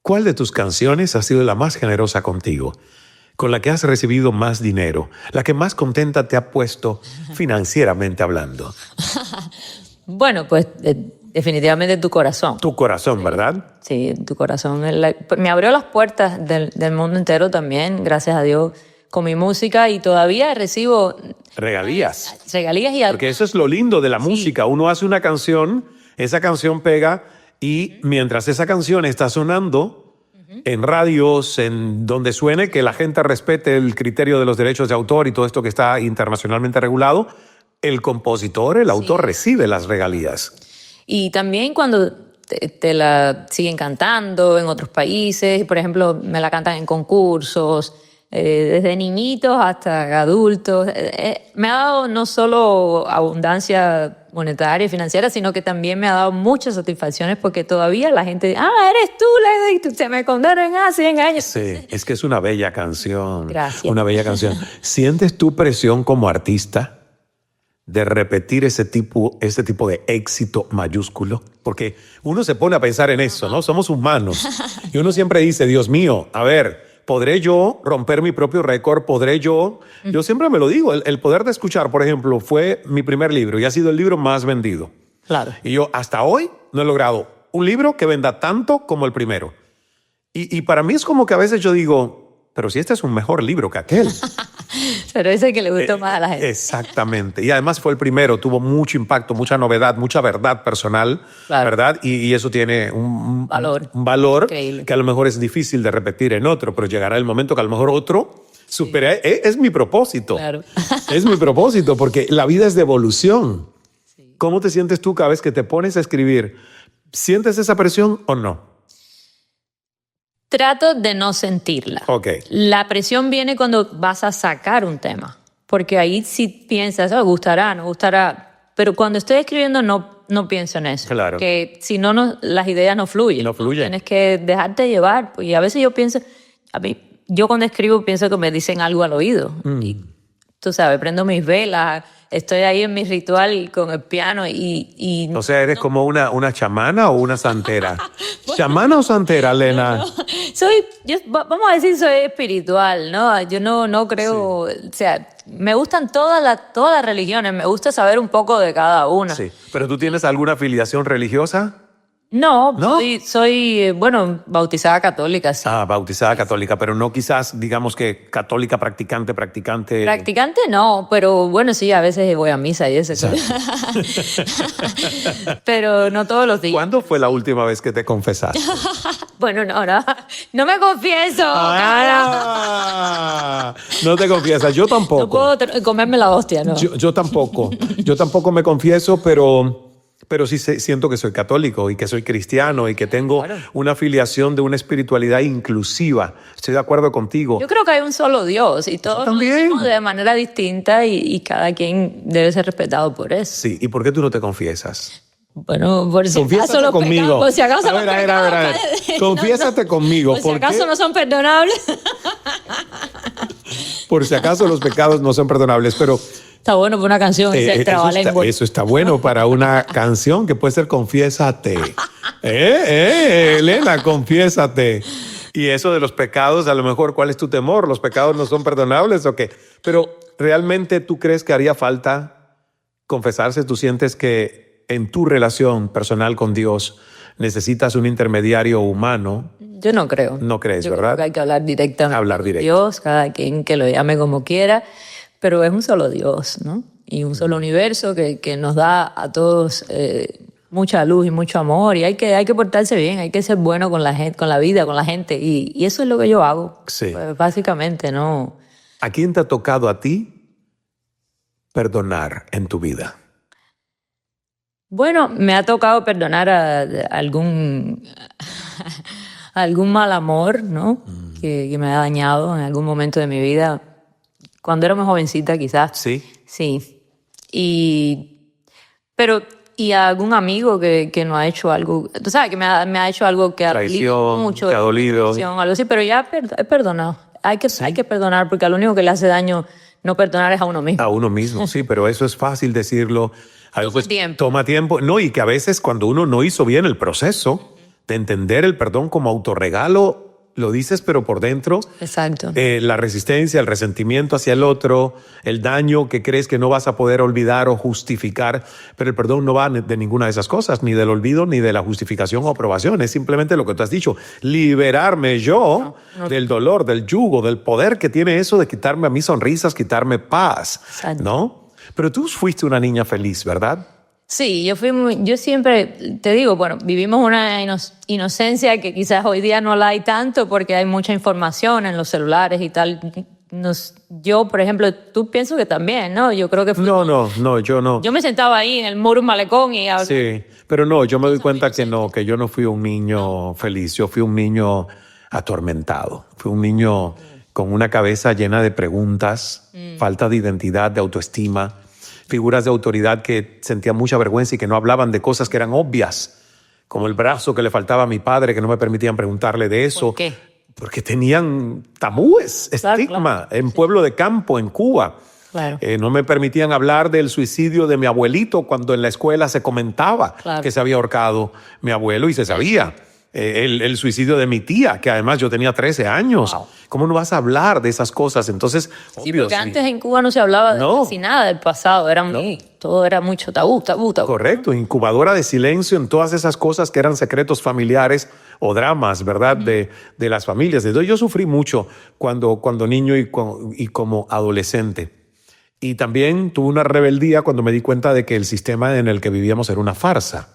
¿Cuál de tus canciones ha sido la más generosa contigo? Con la que has recibido más dinero, la que más contenta te ha puesto financieramente hablando. Bueno, pues definitivamente tu corazón. Tu corazón, ¿verdad? Sí, tu corazón. Me abrió las puertas del mundo entero también, gracias a Dios, con mi música y todavía recibo Regalías. regalías y Porque eso es lo lindo de la música. Uno hace una canción, esa canción pega y mientras esa canción está sonando en radios, en donde suene, que la gente respete el criterio de los derechos de autor y todo esto que está internacionalmente regulado, el compositor, el autor recibe las regalías. Y también cuando te la siguen cantando en otros países, por ejemplo, me la cantan en concursos, desde niñitos hasta adultos. Me ha dado no solo abundancia monetaria y financiera, sino que también me ha dado muchas satisfacciones porque todavía la gente dice, eres tú, Lady, se me contaron hace 100 años. Sí, es que es una bella canción. Gracias. Una bella canción. ¿Sientes tu presión como artista de repetir ese tipo de éxito mayúsculo? Porque uno se pone a pensar en eso, ¿no? Somos humanos. Y uno siempre dice, Dios mío, a ver, ¿podré yo romper mi propio récord? ¿Podré yo? Yo siempre me lo digo, el poder de escuchar, por ejemplo, fue mi primer libro y ha sido el libro más vendido. Claro. Y yo hasta hoy no he logrado un libro que venda tanto como el primero. Y para mí es como que a veces yo digo, pero si este es un mejor libro que aquel. Pero ese que le gustó más a la gente. Exactamente. Y además fue el primero, tuvo mucho impacto, mucha novedad, mucha verdad personal, Claro. ¿verdad? Y eso tiene un valor Increíble. que a lo mejor es difícil de repetir en otro, pero llegará el momento que a lo mejor otro supere. Es mi propósito. Claro. Es mi propósito, porque la vida es de evolución. ¿Cómo te sientes tú cada vez que te pones a escribir? ¿Sientes esa presión o no? Trato de no sentirla. Ok. La presión viene cuando vas a sacar un tema, porque ahí sí piensas, gustará, no gustará, pero cuando estoy escribiendo no pienso en eso. Claro. Que si no, las ideas no fluyen. No fluyen. Tienes que dejarte llevar, y a veces yo pienso, yo cuando escribo pienso que me dicen algo al oído. Y, tú sabes, prendo mis velas, estoy ahí en mi ritual con el piano y O sea, ¿eres como una chamana o una santera? ¿Chamana o santera, Lena? vamos a decir, soy espiritual, ¿no? Yo no creo, o sea, me gustan todas las religiones, me gusta saber un poco de cada una. Sí. ¿Pero tú tienes alguna afiliación religiosa? No, ¿No? soy, bueno, bautizada católica, sí. Bautizada católica, pero no quizás, digamos que católica practicante. Practicante no, pero bueno, sí, a veces voy a misa y eso. Pero no todos los días. ¿Cuándo fue la última vez que te confesaste? Bueno, no me confieso. No te confiesas, yo No tampoco. puedo comerme la hostia, ¿no? Yo tampoco. Yo tampoco me confieso, pero Pero sí siento que soy católico y que soy cristiano y que tengo Claro. una afiliación de una espiritualidad inclusiva. Estoy de acuerdo contigo. Yo creo que hay un solo Dios y todos lo también. vivimos de manera distinta y cada quien debe ser respetado por eso. Sí, ¿y por qué tú no te confiesas? Bueno, por si Confiésate acaso los conmigo. pecados, por si acaso A los ver, a ver, pecados, a ver. Confiésate conmigo. Por si ¿Por acaso qué? no son perdonables. Por si acaso los pecados no son perdonables, pero Está bueno por una canción, ese trabalengua. eso está bueno para una canción que puede ser Confiésate. Elena, confiésate. Y eso de los pecados, a lo mejor, ¿cuál es tu temor? ¿Los pecados no son perdonables o qué? Pero ¿realmente tú crees que haría falta confesarse? ¿Tú sientes que en tu relación personal con Dios necesitas un intermediario humano? Yo no creo. No crees, Yo ¿verdad? creo que hay que hablar directamente Hablar con directo. Dios, cada quien que lo llame como quiera, pero es un solo Dios, ¿no? Y un solo universo que nos da a todos mucha luz y mucho amor, y hay que portarse bien, hay que ser bueno con la gente, con la vida, con la gente, y eso es lo que yo hago. Sí. Pues, básicamente, ¿no? ¿A quién te ha tocado a ti perdonar en tu vida? Bueno, me ha tocado perdonar a algún algún mal amor, ¿no? Que me ha dañado en algún momento de mi vida. Cuando era más jovencita, quizás. Sí. Sí. Y a algún amigo que no ha hecho algo, tú sabes, que me ha hecho algo que ha dolido Traición, mucho. que ha dolido. Traición, algo así, pero ya he perdonado. Hay que perdonar, porque al único que le hace daño no perdonar es a uno mismo. A uno mismo, sí, pero eso es fácil decirlo. A veces tiempo. toma tiempo. No, y que a veces cuando uno no hizo bien el proceso de entender el perdón como autorregalo, lo dices, pero por dentro, Exacto. la resistencia, el resentimiento hacia el otro, el daño que crees que no vas a poder olvidar o justificar, pero el perdón no va de ninguna de esas cosas, ni del olvido, ni de la justificación o aprobación. Es simplemente lo que tú has dicho, liberarme yo del dolor, del yugo, del poder que tiene eso de quitarme a mí sonrisas, quitarme paz, Exacto. ¿no? Pero tú fuiste una niña feliz, ¿verdad? Sí, yo siempre, te digo, bueno, vivimos una inocencia que quizás hoy día no la hay tanto porque hay mucha información en los celulares y tal. Yo, por ejemplo, tú pienso que también, ¿no? Yo creo que No, yo no. yo me sentaba ahí en el muro un malecón y Sí, pero no, yo me doy cuenta que yo no fui un niño feliz, yo fui un niño atormentado, fui un niño con una cabeza llena de preguntas, falta de identidad, de autoestima, figuras de autoridad que sentían mucha vergüenza y que no hablaban de cosas que eran obvias, como el brazo que le faltaba a mi padre, que no me permitían preguntarle de eso. ¿Por qué? Porque tenían tabúes, Claro, estigma, claro. en pueblo de campo, en Cuba. Claro. No me permitían hablar del suicidio de mi abuelito cuando en la escuela se comentaba Claro. que se había ahorcado mi abuelo y se sabía. El suicidio de mi tía, que además yo tenía 13 años. Wow. ¿Cómo no vas a hablar de esas cosas? Entonces, Sí, obvio, porque sí. antes en Cuba no se hablaba de No. casi nada del pasado, todo era mucho tabú. Correcto, incubadora de silencio en todas esas cosas que eran secretos familiares o dramas, ¿verdad? De las familias. Entonces yo sufrí mucho cuando niño y como adolescente. Y también tuve una rebeldía cuando me di cuenta de que el sistema en el que vivíamos era una farsa.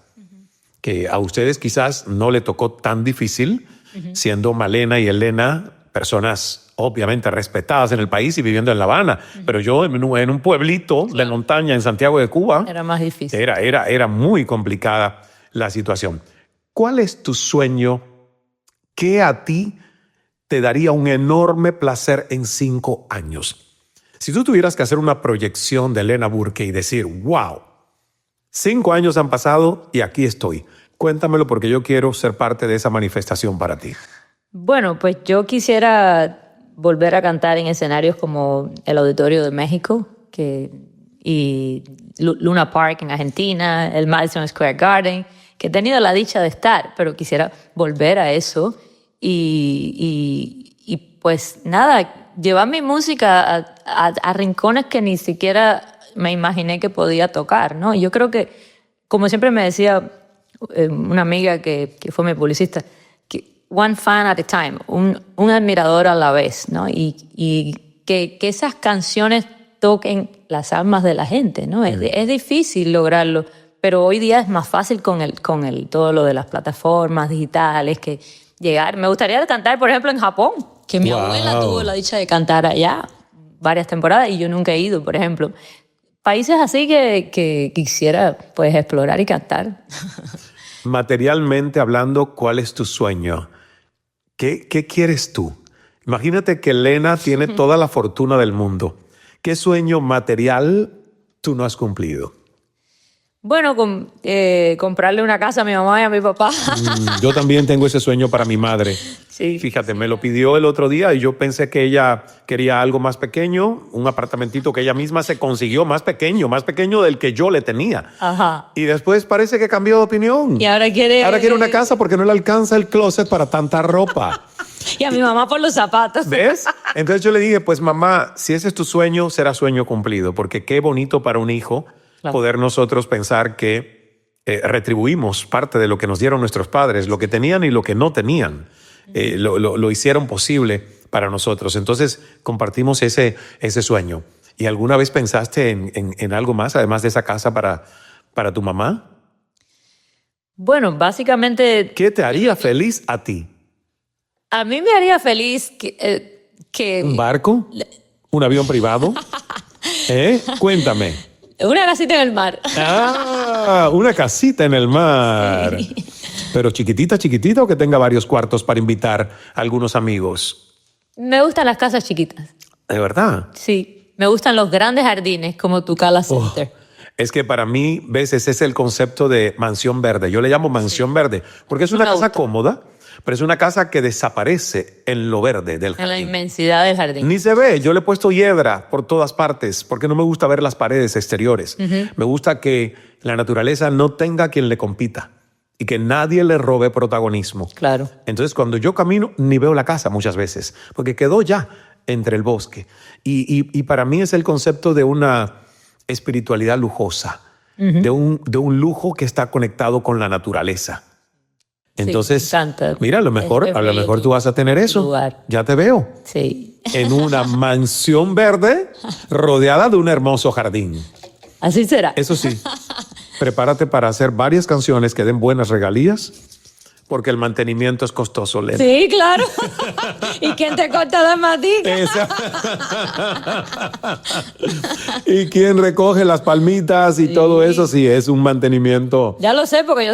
Que a ustedes quizás no le tocó tan difícil, siendo Malena y Elena personas obviamente respetadas en el país y viviendo en La Habana. Pero yo en un pueblito de montaña en Santiago de Cuba, Era más difícil. era muy complicada la situación. ¿Cuál es tu sueño que a ti te daría un enorme placer en 5 años? Si tú tuvieras que hacer una proyección de Elena Burke y decir, wow, 5 años han pasado y aquí estoy. Cuéntamelo porque yo quiero ser parte de esa manifestación para ti. Bueno, pues yo quisiera volver a cantar en escenarios como el Auditorio de México y Luna Park en Argentina, el Madison Square Garden, que he tenido la dicha de estar, pero quisiera volver a eso y pues nada, llevar mi música a rincones que ni siquiera me imaginé que podía tocar, ¿no? Yo creo que, como siempre me decía una amiga que fue mi publicista, que one fan at a time, un admirador a la vez, ¿no? Y que esas canciones toquen las almas de la gente, ¿no? Es difícil lograrlo, pero hoy día es más fácil con todo lo de las plataformas digitales, que llegar. Me gustaría cantar, por ejemplo, en Japón, que mi Wow. abuela tuvo la dicha de cantar allá varias temporadas y yo nunca he ido, por ejemplo. países así que quisiera pues explorar y cantar. Materialmente hablando, ¿cuál es tu sueño? ¿Qué quieres tú? Imagínate que Lena tiene toda la fortuna del mundo. ¿Qué sueño material tú no has cumplido? Bueno, comprarle una casa a mi mamá y a mi papá. Yo también tengo ese sueño para mi madre. Sí. Fíjate, me lo pidió el otro día y yo pensé que ella quería algo más pequeño, un apartamentito que ella misma se consiguió más pequeño del que yo le tenía. Ajá. Y después parece que cambió de opinión. Y ahora quiere una casa porque no le alcanza el closet para tanta ropa. Y a mi mamá por los zapatos. ¿Ves? Entonces yo le dije, pues mamá, si ese es tu sueño, será sueño cumplido, porque qué bonito para un hijo poder nosotros pensar que retribuimos parte de lo que nos dieron nuestros padres, lo que tenían y lo que no tenían. Lo hicieron posible para nosotros. Entonces compartimos ese sueño. ¿Y alguna vez pensaste en algo más, además de esa casa para tu mamá? Bueno, básicamente ¿Qué te haría feliz a ti? a mí me haría feliz que ¿Un barco? ¿Un avión privado? Cuéntame. una casita en el mar. Ah, una casita en el mar. Sí. Pero chiquitita o que tenga varios cuartos para invitar a algunos amigos. Me gustan las casas chiquitas. ¿De verdad? Sí. Me gustan los grandes jardines como tu Cala Oh, Center. es que para mí, ves, ese es el concepto de mansión verde. Yo le llamo mansión verde porque es una Me casa gusta. cómoda, pero es una casa que desaparece en lo verde del En la jardín. inmensidad del jardín. Ni se ve. Yo le he puesto hiedra por todas partes porque no me gusta ver las paredes exteriores. Me gusta que la naturaleza no tenga quien le compita y que nadie le robe protagonismo. Claro. Entonces, cuando yo camino, ni veo la casa muchas veces, porque quedó ya entre el bosque. Y para mí es el concepto de una espiritualidad lujosa, de un lujo que está conectado con la naturaleza. Entonces, me encanta. mira, a lo mejor bello tú vas a tener eso. lugar. Ya te veo. Sí. En una mansión verde rodeada de un hermoso jardín. Así será. Eso sí, prepárate para hacer varias canciones que den buenas regalías, porque el mantenimiento es costoso, Lena. Sí, claro. ¿Y quién te corta la matica? Esa. Y quién recoge las palmitas y todo eso, sí, es un mantenimiento. Ya lo sé, porque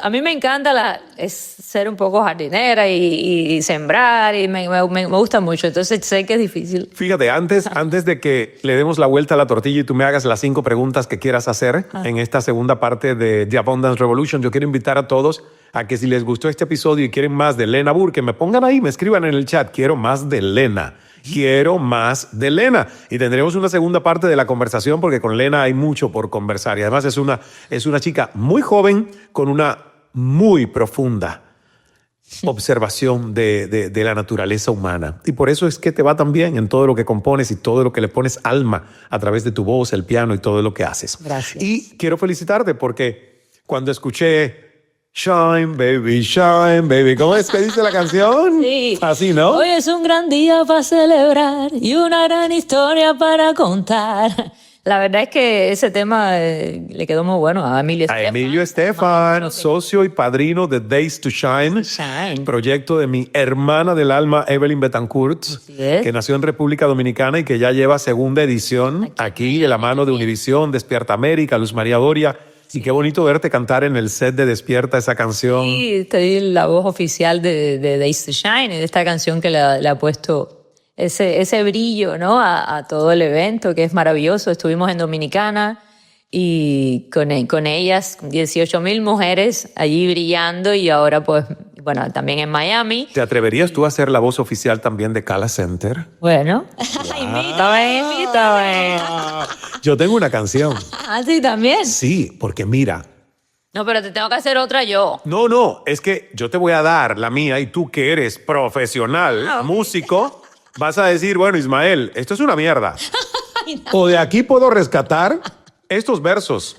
a mí me encanta es ser un poco jardinera y sembrar, y me gusta mucho. Entonces sé que es difícil. Fíjate, antes de que le demos la vuelta a la tortilla y tú me hagas las 5 preguntas que quieras hacer en esta segunda parte de The Abundance Revolution, yo quiero invitar a todos a que si les gustó este episodio y quieren más de Lena Burke, me pongan ahí, me escriban en el chat, quiero más de Lena. Quiero más de Lena. Y tendremos una segunda parte de la conversación porque con Lena hay mucho por conversar. Y además es una chica muy joven con una muy profunda observación de la naturaleza humana. Y por eso es que te va tan bien en todo lo que compones y todo lo que le pones alma a través de tu voz, el piano y todo lo que haces. Gracias. Y quiero felicitarte porque cuando escuché Shine, baby, ¿cómo es que dice la canción? Sí. Así, ¿no? Hoy es un gran día para celebrar y una gran historia para contar. La verdad es que ese tema le quedó muy bueno a Emilio A Estefan. Emilio Estefan, socio y padrino de Days to Shine, Shine. proyecto de mi hermana del alma, Evelyn Betancourt, Así es. que nació en República Dominicana y que ya lleva segunda edición aquí de la mano de Univisión, Despierta América, Luz María Doria. Y qué bonito verte cantar en el set de Despierta esa canción. Sí, estoy la voz oficial de Days to Shine y de esta canción que le ha puesto ese brillo, ¿no? a todo el evento, que es maravilloso. Estuvimos en Dominicana y con ellas, 18,000 mujeres allí brillando, y ahora pues, bueno, también en Miami. ¿Te atreverías tú a ser la voz oficial también de Cala Center? Bueno, invítame. Yo tengo una canción. Ah, sí, también. Sí, porque mira, No, pero te tengo que hacer otra yo. no, es que yo te voy a dar la mía y tú que eres profesional, músico, vas a decir, bueno, Ismael, esto es una mierda. O de aquí puedo rescatar estos versos.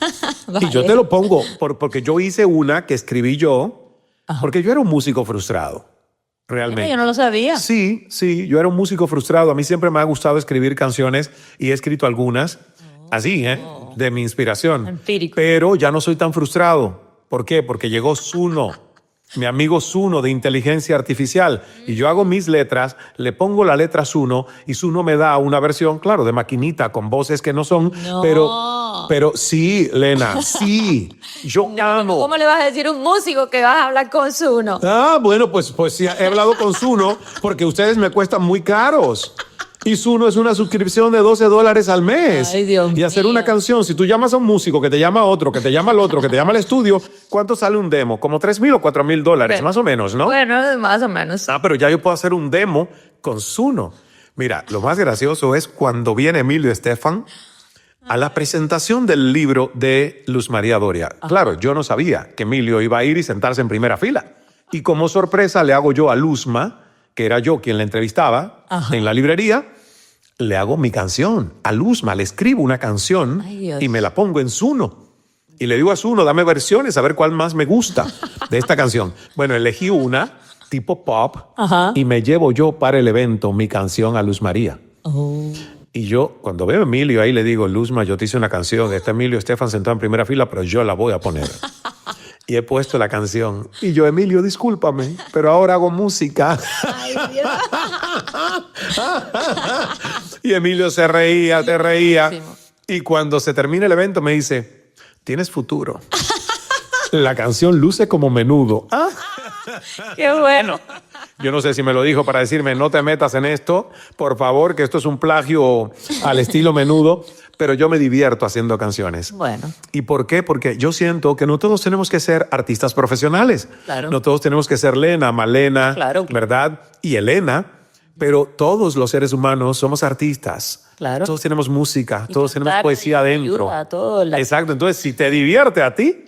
Vale. Y yo te lo pongo porque yo hice una que escribí yo, porque yo era un músico frustrado, realmente. Yo no lo sabía. Sí, yo era un músico frustrado. A mí siempre me ha gustado escribir canciones y he escrito algunas así, de mi inspiración. Empírico. Pero ya no soy tan frustrado. ¿Por qué? Porque llegó Zuno, mi amigo Zuno de inteligencia artificial. Y yo hago mis letras, le pongo la letra Zuno y Zuno me da una versión, claro, de maquinita con voces que no son, No. pero Pero sí, Lena, sí. Yo amo. ¿Cómo le vas a decir a un músico que vas a hablar con Zuno? Ah, bueno, pues sí, he hablado con Zuno porque ustedes me cuestan muy caros. Y Zuno es una suscripción de $12 al mes. Ay, Dios y hacer mío. una canción, si tú llamas a un músico que te llama a otro, que te llama al otro, que te llama al estudio, ¿cuánto sale un demo? Como $3,000 o $4,000, más o menos, ¿no? Bueno, más o menos. Ah, pero ya yo puedo hacer un demo con Zuno. Mira, lo más gracioso es cuando viene Emilio Estefan a la presentación del libro de Luz María Doria. Claro, yo no sabía que Emilio iba a ir y sentarse en primera fila. Y como sorpresa le hago yo a Luzma, que era yo quien la entrevistaba en la librería, le hago mi canción. A Luzma le escribo una canción Ay, Dios. y me la pongo en Zuno. Y le digo a Zuno, dame versiones, a ver cuál más me gusta de esta canción. Bueno, elegí una tipo pop y me llevo yo para el evento mi canción a Luz María. Y yo, cuando veo a Emilio ahí, le digo, Luzma, yo te hice una canción. Está Emilio Estefan sentado en primera fila, pero yo la voy a poner. Y he puesto la canción. Y yo, Emilio, discúlpame, pero ahora hago música. Ay, Dios. Y Emilio se reía. Buenísimo. Y cuando se termina el evento me dice, tienes futuro. La canción luce como Menudo. Qué bueno. Yo no sé si me lo dijo para decirme, no te metas en esto, por favor, que esto es un plagio al estilo Menudo, pero yo me divierto haciendo canciones. Bueno. ¿Y por qué? Porque yo siento que no todos tenemos que ser artistas profesionales. Claro. No todos tenemos que ser Lena, Malena, Claro. ¿verdad? Y Elena, pero todos los seres humanos somos artistas. Claro. Todos tenemos música, Y todos tenemos cantar poesía adentro. ayuda a todo la- Exacto. Entonces, si te divierte a ti,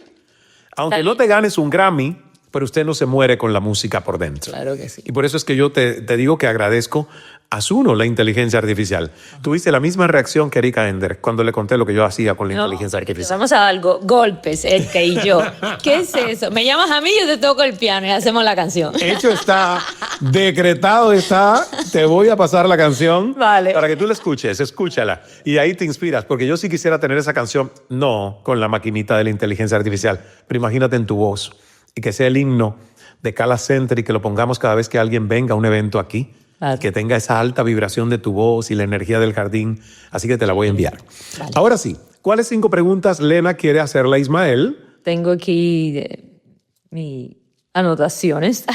aunque no te ganes un Grammy, pero usted no se muere con la música por dentro. Claro que sí. Y por eso es que yo te digo que agradezco a Zuno la inteligencia artificial. Tuviste la misma reacción que Erika Ender cuando le conté lo que yo hacía con la inteligencia artificial. Vamos a algo, golpes, Erika y yo. ¿Qué es eso? Me llamas a mí, yo te toco el piano y hacemos la canción. Hecho está, decretado está, te voy a pasar la canción Vale. para que tú la escuches, escúchala. Y ahí te inspiras, porque yo sí quisiera tener esa canción, no con la maquinita de la inteligencia artificial, pero imagínate en tu voz y que sea el himno de Cala Center y que lo pongamos cada vez que alguien venga a un evento aquí. Claro. Que tenga esa alta vibración de tu voz y la energía del jardín. Así que te la voy a enviar. Vale. Ahora sí, ¿cuáles 5 preguntas Lena quiere hacerle a Ismael? Tengo aquí mis anotaciones.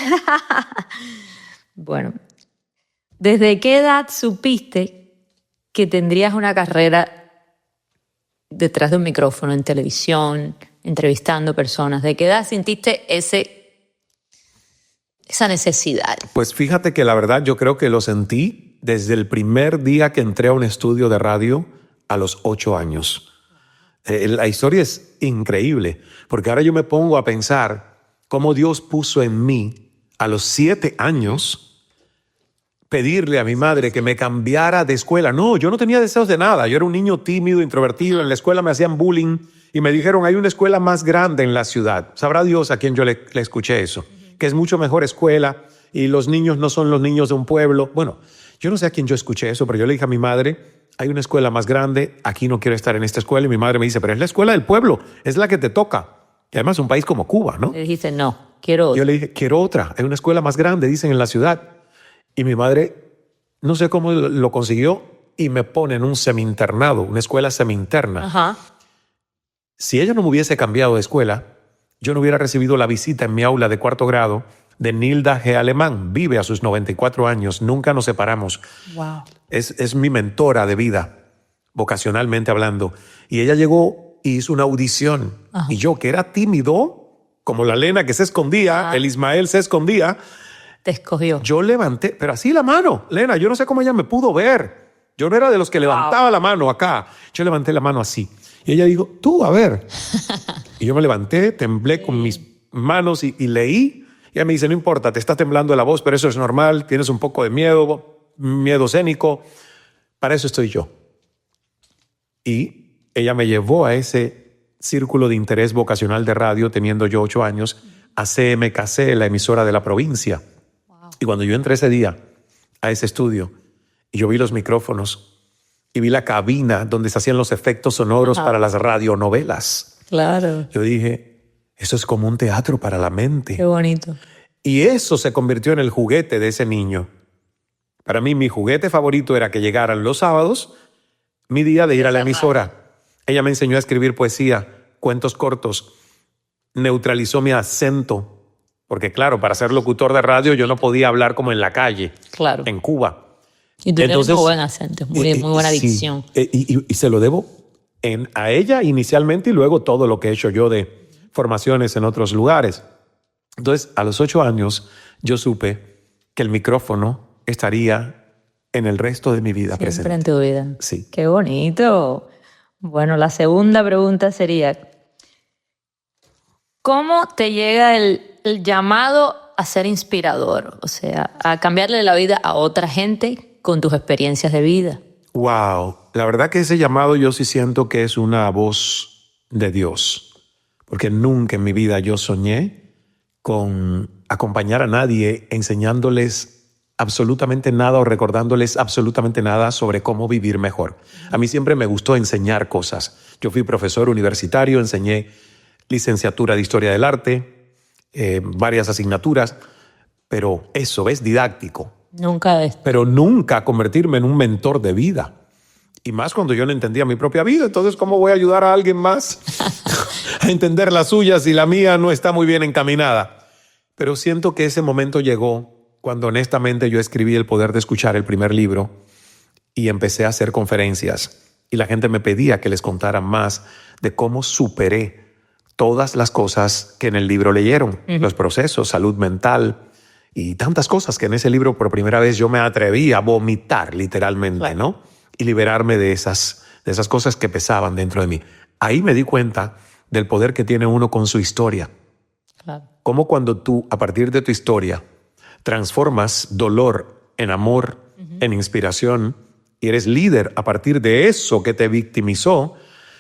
Bueno, ¿desde qué edad supiste que tendrías una carrera detrás de un micrófono, en televisión, entrevistando personas? ¿De qué edad sintiste esa necesidad? Pues fíjate que la verdad yo creo que lo sentí desde el primer día que entré a un estudio de radio a los 8 años. La historia es increíble, porque ahora yo me pongo a pensar cómo Dios puso en mí a los 7 años pedirle a mi madre que me cambiara de escuela. No, yo no tenía deseos de nada. Yo era un niño tímido, introvertido. En la escuela me hacían bullying y me dijeron, hay una escuela más grande en la ciudad. Sabrá Dios a quién yo le escuché eso, que es mucho mejor escuela y los niños no son los niños de un pueblo. Bueno, yo no sé a quién yo escuché eso, pero yo le dije a mi madre, hay una escuela más grande, aquí no quiero estar en esta escuela. Y mi madre me dice, pero es la escuela del pueblo, es la que te toca. Y además un país como Cuba, ¿no? Le dijiste, no, quiero Yo le dije, quiero otra, hay una escuela más grande, dicen en la ciudad. Y mi madre, no sé cómo lo consiguió, y me pone en un semi-internado, una escuela semi-interna. Ajá. Si ella no me hubiese cambiado de escuela, yo no hubiera recibido la visita en mi aula de 4º grado de Nilda G. Alemán. Vive a sus 94 años, nunca nos separamos. Wow. Es mi mentora de vida, vocacionalmente hablando. Y ella llegó y hizo una audición. Ajá. Y yo, que era tímido, como la Lena que se escondía, el Ismael se escondía, Te escogió. yo levanté, pero así la mano. Lena, yo no sé cómo ella me pudo ver. Yo no era de los que levantaba la mano acá. Yo levanté la mano así. Y ella dijo, tú, a ver. Y yo me levanté, temblé con mis manos y leí. Y ella me dice, no importa, te está temblando la voz, pero eso es normal. Tienes un poco de miedo escénico. Para eso estoy yo. Y ella me llevó a ese círculo de interés vocacional de radio, teniendo yo 8 años, a CMKC, la emisora de la provincia. Wow. Y cuando yo entré ese día a ese estudio, y yo vi los micrófonos, y vi la cabina donde se hacían los efectos sonoros para las radionovelas. Claro. Yo dije, eso es como un teatro para la mente. Qué bonito. Y eso se convirtió en el juguete de ese niño. Para mí, mi juguete favorito era que llegaran los sábados, mi día de ir a la emisora. Ella me enseñó a escribir poesía, cuentos cortos, neutralizó mi acento, porque claro, para ser locutor de radio yo no podía hablar como en la calle, Claro. en Cuba. Y tú tienes Entonces, muy buen acento, muy buena sí, dicción. y se lo debo a ella inicialmente y luego todo lo que he hecho yo de formaciones en otros lugares. Entonces, a los 8 años, yo supe que el micrófono estaría en el resto de mi vida Siempre presente. en tu vida. Sí. Qué bonito. Bueno, la segunda pregunta sería, ¿cómo te llega el llamado a ser inspirador? O sea, a cambiarle la vida a otra gente con tus experiencias de vida. Wow, la verdad que ese llamado yo sí siento que es una voz de Dios, porque nunca en mi vida yo soñé con acompañar a nadie enseñándoles absolutamente nada o recordándoles absolutamente nada sobre cómo vivir mejor. A mí siempre me gustó enseñar cosas. Yo fui profesor universitario, enseñé licenciatura de Historia del Arte, varias asignaturas, pero eso es didáctico. Nunca es. Pero nunca convertirme en un mentor de vida. Y más cuando yo no entendía mi propia vida. Entonces, ¿cómo voy a ayudar a alguien más a entender la suya si la mía no está muy bien encaminada? Pero siento que ese momento llegó cuando honestamente yo escribí El poder de escuchar, el primer libro, y empecé a hacer conferencias. Y la gente me pedía que les contara más de cómo superé todas las cosas que en el libro leyeron. Los procesos, salud mental y tantas cosas que en ese libro por primera vez yo me atreví a vomitar literalmente, Claro. ¿no? Y liberarme de esas cosas que pesaban dentro de mí. Ahí me di cuenta del poder que tiene uno con su historia. Claro. Cómo cuando tú, a partir de tu historia, transformas dolor en amor, en inspiración, y eres líder a partir de eso que te victimizó,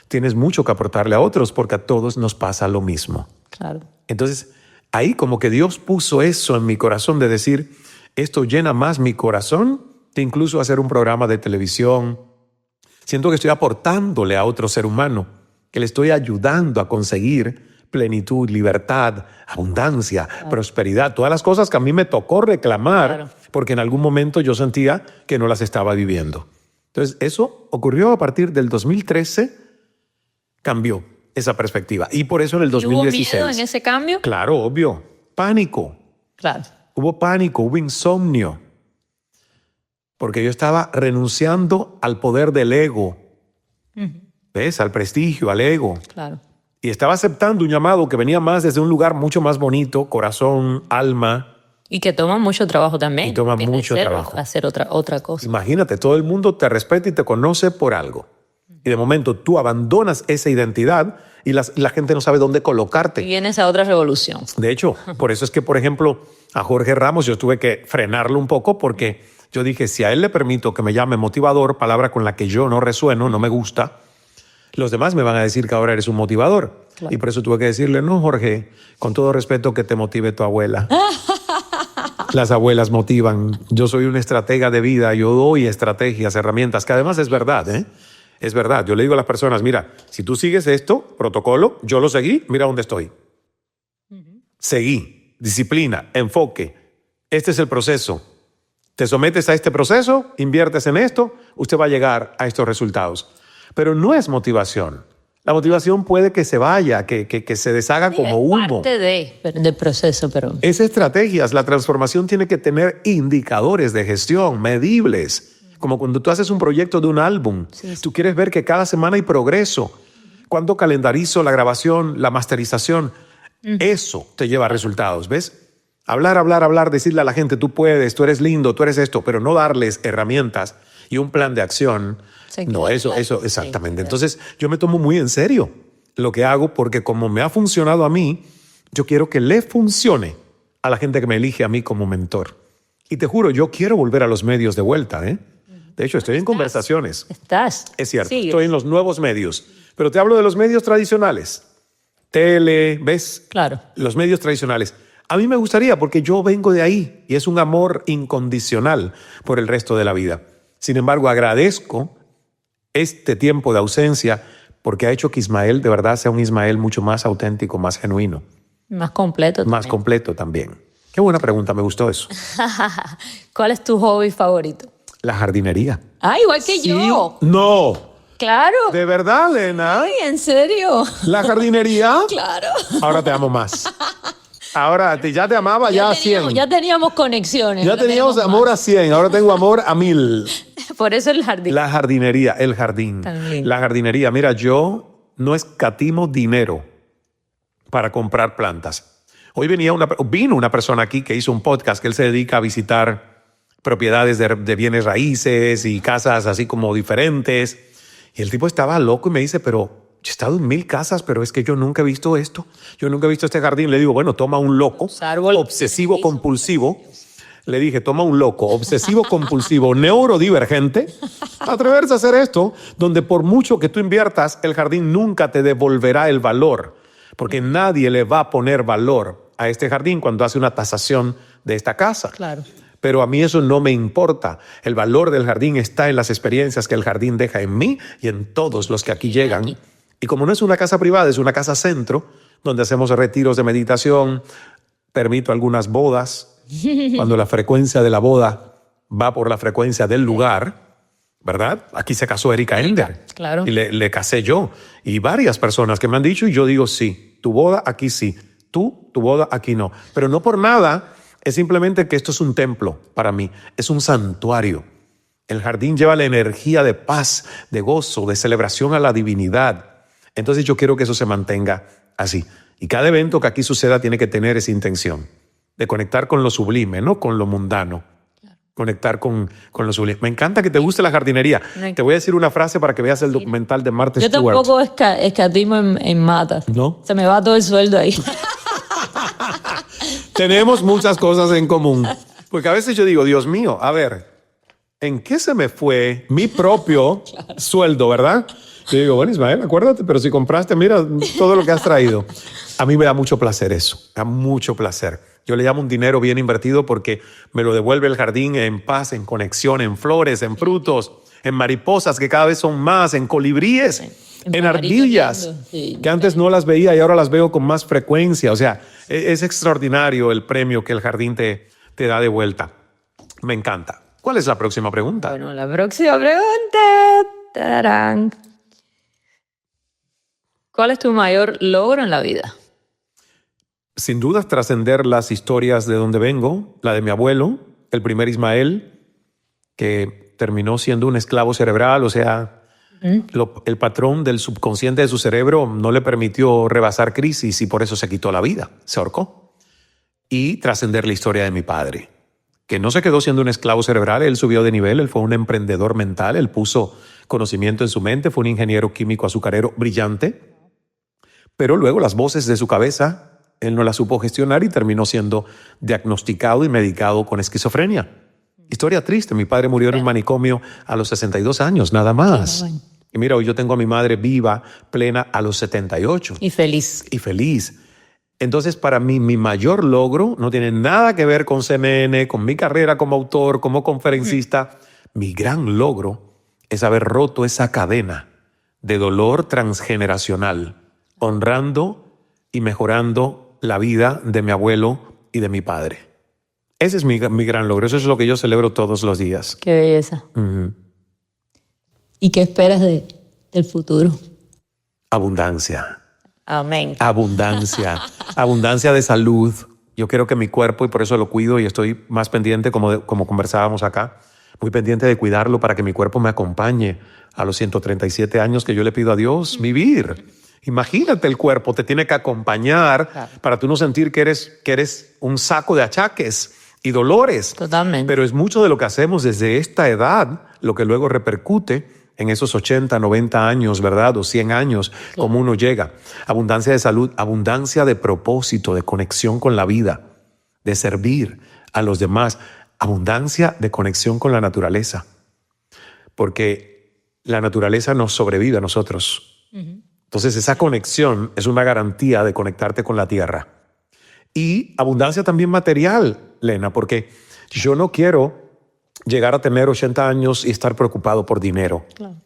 tienes mucho que aportarle a otros porque a todos nos pasa lo mismo. Claro. Entonces, ahí como que Dios puso eso en mi corazón de decir, esto llena más mi corazón que incluso hacer un programa de televisión. Siento que estoy aportándole a otro ser humano, que le estoy ayudando a conseguir plenitud, libertad, abundancia, prosperidad, todas las cosas que a mí me tocó reclamar, Claro. porque en algún momento yo sentía que no las estaba viviendo. Entonces, eso ocurrió a partir del 2013, cambió esa perspectiva. Y por eso en el ¿Y hubo 2016... miedo en ese cambio? Claro, obvio. Pánico. Claro. Hubo pánico, hubo insomnio. Porque yo estaba renunciando al poder del ego. ¿Ves? Al prestigio, al ego. Claro. Y estaba aceptando un llamado que venía más desde un lugar mucho más bonito, corazón, alma. Y que toma mucho trabajo también. Y toma Viene mucho de ser, trabajo. Hacer otra cosa. Imagínate, todo el mundo te respeta y te conoce por algo. Y de momento tú abandonas esa identidad y la gente no sabe dónde Y colocarte. vienes a otra revolución. De hecho, por eso es que, por ejemplo, a Jorge Ramos yo tuve que frenarlo un poco porque yo dije, si a él le permito que me llame motivador, palabra con la que yo no resueno, no me gusta, los demás me van a decir que ahora eres un motivador. Claro. Y por eso tuve que decirle, no, Jorge, con todo respeto, que te motive tu abuela. Las abuelas motivan. Yo soy un estratega de vida, yo doy estrategias, herramientas, que además es verdad, ¿eh? Es verdad. Yo le digo a las personas, mira, si tú sigues esto, protocolo, yo lo seguí, mira dónde estoy. Seguí, disciplina, enfoque. Este es el proceso. Te sometes a este proceso, inviertes en esto, usted va a llegar a estos resultados. Pero no es motivación. La motivación puede que se vaya, que se deshaga como humo. Parte del proceso, pero... Es estrategias. La transformación tiene que tener indicadores de gestión, medibles. Como cuando tú haces un proyecto de un álbum. Sí. Tú quieres ver que cada semana hay progreso. Cuando calendarizo la grabación, la masterización, eso te lleva a resultados, ¿ves? Hablar, decirle a la gente, tú puedes, tú eres lindo, tú eres esto, pero no darles herramientas y un plan de acción. Sí, No, claro. eso, Sí, exactamente. claro. Entonces, yo me tomo muy en serio lo que hago porque como me ha funcionado a mí, yo quiero que le funcione a la gente que me elige a mí como mentor. Y te juro, yo quiero volver a los medios de vuelta, ¿eh? De hecho, estoy en conversaciones. Estás. Es cierto, Sí. estoy en los nuevos medios. Pero te hablo de los medios tradicionales. Tele, ¿ves? Claro. Los medios tradicionales. A mí me gustaría porque yo vengo de ahí y es un amor incondicional por el resto de la vida. Sin embargo, agradezco este tiempo de ausencia porque ha hecho que Ismael de verdad sea un Ismael mucho más auténtico, más genuino, Más completo. más también. completo también. Qué buena pregunta, me gustó eso. ¿Cuál es tu hobby favorito? La jardinería. Ah, igual que yo. No, Claro. ¿De verdad, Lena? Ay, ¿en serio? ¿La jardinería? Claro. Ahora te amo más. Ahora ya te amaba ya a 100. Ya teníamos conexiones. Ya ahora teníamos tenemos amor más. a 100, ahora tengo amor a 1000. Por eso el jardín. La jardinería, el jardín. Tan lindo. La jardinería. Mira, yo no escatimo dinero para comprar plantas. Hoy vino una persona aquí que hizo un podcast que él se dedica a visitar propiedades de bienes raíces y casas así como diferentes. Y el tipo estaba loco y me dice, pero yo he estado en 1000 casas, pero es que yo nunca he visto esto. Yo nunca he visto este jardín. Le digo, bueno, toma un loco, Los árboles. obsesivo compulsivo. Le dije, toma un loco, obsesivo compulsivo, neurodivergente, atreverse a hacer esto, donde por mucho que tú inviertas, el jardín nunca te devolverá el valor, porque nadie le va a poner valor a este jardín cuando hace una tasación de esta casa. Claro. Pero a mí eso no me importa. El valor del jardín está en las experiencias que el jardín deja en mí y en todos los que aquí llegan. Y como no es una casa privada, es una casa centro, donde hacemos retiros de meditación, permito algunas bodas, cuando la frecuencia de la boda va por la frecuencia del lugar, ¿verdad? Aquí se casó Erika Ender. Claro. Y le casé yo. Y varias personas que me han dicho y yo digo sí, tu boda aquí sí, tu boda aquí no. Pero no por nada, es simplemente que esto es un templo para mí, es un santuario. El jardín lleva la energía de paz, de gozo, de celebración a la divinidad. Entonces yo quiero que eso se mantenga así. Y cada evento que aquí suceda tiene que tener esa intención de conectar con lo sublime, no con lo mundano. Conectar con lo sublime. Me encanta que te guste la jardinería. Te voy a decir una frase para que veas el documental de Martha Yo Stewart. tampoco escatimo en matas. ¿No? Se me va todo el sueldo ahí. Tenemos muchas cosas en común. Porque a veces yo digo, Dios mío, a ver, ¿en qué se me fue mi propio sueldo, verdad? Yo digo, bueno, Ismael, acuérdate, pero si compraste, mira todo lo que has traído. A mí me da mucho placer eso, me da mucho placer. Yo le llamo un dinero bien invertido porque me lo devuelve el jardín en paz, en conexión, en flores, en frutos, en mariposas que cada vez son más, en colibríes, en ardillas, pajaritos lindos, sí. que antes no las veía y ahora las veo con más frecuencia. O sea, es extraordinario el premio que el jardín te da de vuelta. Me encanta. ¿Cuál es la próxima pregunta? Bueno, la próxima pregunta. Tararán. ¿Cuál es tu mayor logro en la vida? Sin duda trascender las historias de donde vengo, la de mi abuelo, el primer Ismael, que terminó siendo un esclavo cerebral, o sea, el patrón del subconsciente de su cerebro no le permitió rebasar crisis y por eso se quitó la vida, se ahorcó. Y trascender la historia de mi padre, que no se quedó siendo un esclavo cerebral, él subió de nivel, él fue un emprendedor mental, él puso conocimiento en su mente, fue un ingeniero químico azucarero brillante, pero luego las voces de su cabeza él no la supo gestionar y terminó siendo diagnosticado y medicado con esquizofrenia. Historia triste, mi padre murió en un manicomio a los 62 años, nada más. Y mira, hoy yo tengo a mi madre viva, plena, a los 78. Y feliz. Y feliz. Entonces, para mí, mi mayor logro no tiene nada que ver con CNN, con mi carrera como autor, como conferencista. Mi gran logro es haber roto esa cadena de dolor transgeneracional, honrando y mejorando la vida de mi abuelo y de mi padre. Ese es mi gran logro. Eso es lo que yo celebro todos los días. Qué belleza. ¿Y qué esperas del futuro? Abundancia. Amén. Abundancia. Abundancia de salud. Yo quiero que mi cuerpo, y por eso lo cuido y estoy más pendiente, como conversábamos acá, muy pendiente de cuidarlo para que mi cuerpo me acompañe a los 137 años que yo le pido a Dios vivir. Imagínate, el cuerpo te tiene que acompañar para tú no sentir que eres un saco de achaques y dolores. Totalmente. Pero es mucho de lo que hacemos desde esta edad, lo que luego repercute en esos 80, 90 años, ¿verdad? O 100 años, como uno llega. Abundancia de salud, abundancia de propósito, de conexión con la vida, de servir a los demás. Abundancia de conexión con la naturaleza. Porque la naturaleza nos sobrevive a nosotros. Entonces esa conexión es una garantía de conectarte con la tierra. Y abundancia también material, Lena, porque yo no quiero llegar a tener 80 años y estar preocupado por dinero. Claro.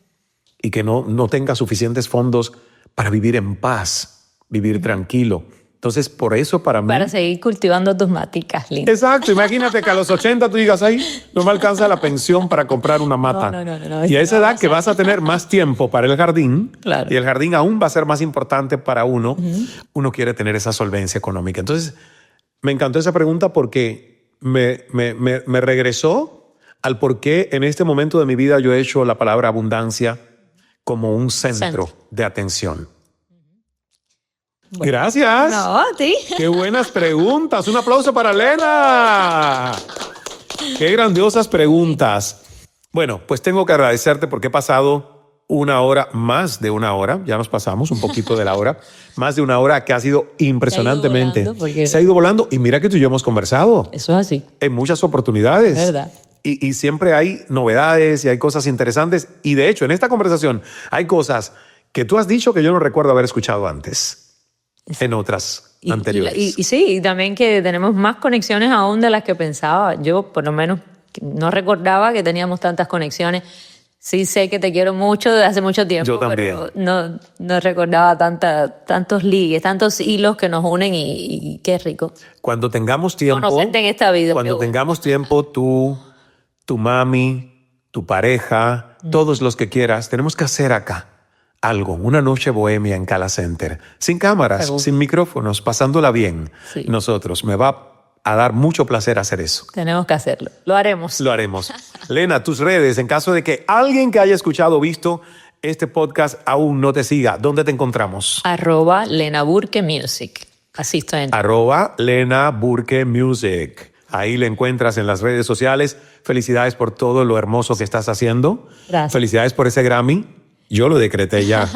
Y que no tenga suficientes fondos para vivir en paz, vivir tranquilo, Entonces, por eso para mí... Para seguir cultivando tus maticas, lindas. Exacto, imagínate que a los 80 tú digas, ay, no me alcanza la pensión para comprar una mata. No, y a esa edad que vas a tener más tiempo para el jardín, Claro. y el jardín aún va a ser más importante para uno, uno quiere tener esa solvencia económica. Entonces, me encantó esa pregunta porque me regresó al por qué en este momento de mi vida yo he hecho la palabra abundancia como un centro de atención. Bueno. Gracias. No, a ti. Qué buenas preguntas. Un aplauso para Lena. Qué grandiosas preguntas. Bueno, pues tengo que agradecerte porque he pasado una hora, más de una hora, ya nos pasamos un poquito de la hora, más de una hora que ha sido impresionantemente. Se ha ido volando y mira que tú y yo hemos conversado Eso es así. en muchas oportunidades. ¿Verdad? Y siempre hay novedades y hay cosas interesantes. Y de hecho, en esta conversación hay cosas que tú has dicho que yo no recuerdo haber escuchado antes. En otras anteriores. Y sí, y también que tenemos más conexiones aún de las que pensaba. Yo, por lo menos, no recordaba que teníamos tantas conexiones. Sí sé que te quiero mucho desde hace mucho tiempo. Yo también. Pero no recordaba tantos ligues, tantos hilos que nos unen y qué rico. Cuando tengamos tiempo... Conocerte en esta vida. Cuando tengamos tiempo, tú, tu mami, tu pareja, todos los que quieras, tenemos que hacer acá algo, una noche bohemia en Cala Center, sin cámaras, Seguro. sin micrófonos, pasándola bien. Sí. Nosotros, me va a dar mucho placer hacer eso. Tenemos que hacerlo. Lo haremos. Lo haremos. Lena, tus redes, en caso de que alguien que haya escuchado o visto este podcast aún no te siga, ¿dónde te encontramos? @Lena Burke Music. Así estoy en @Lena Burke Music. Ahí le encuentras en las redes sociales. Felicidades por todo lo hermoso que estás haciendo. Gracias. Felicidades por ese Grammy. Yo lo decreté ya.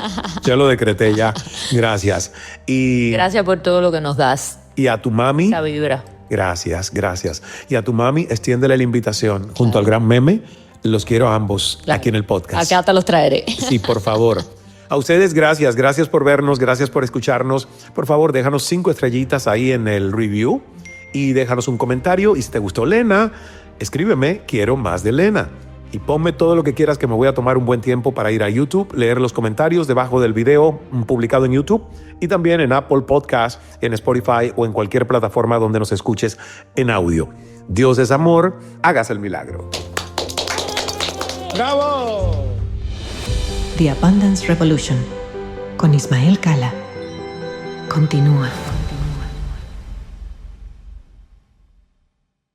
Yo lo decreté ya. Gracias. Y, Gracias por todo lo que nos das. y a tu mami. Esa vibra. Gracias, gracias. Y a tu mami, extiéndele la invitación. Junto al gran meme, los quiero a ambos Claro. aquí en el podcast. Acá te los traeré. Sí, por favor. A ustedes, gracias. Gracias por vernos, gracias por escucharnos. Por favor, déjanos 5 estrellitas ahí en el review y déjanos un comentario. Y si te gustó Lena, escríbeme, quiero más de Lena. Y ponme todo lo que quieras, que me voy a tomar un buen tiempo para ir a YouTube, leer los comentarios debajo del video publicado en YouTube y también en Apple Podcast, en Spotify o en cualquier plataforma donde nos escuches en audio. Dios es amor, hágase el milagro. ¡Bravo! The Abundance Revolution con Ismael Cala continúa.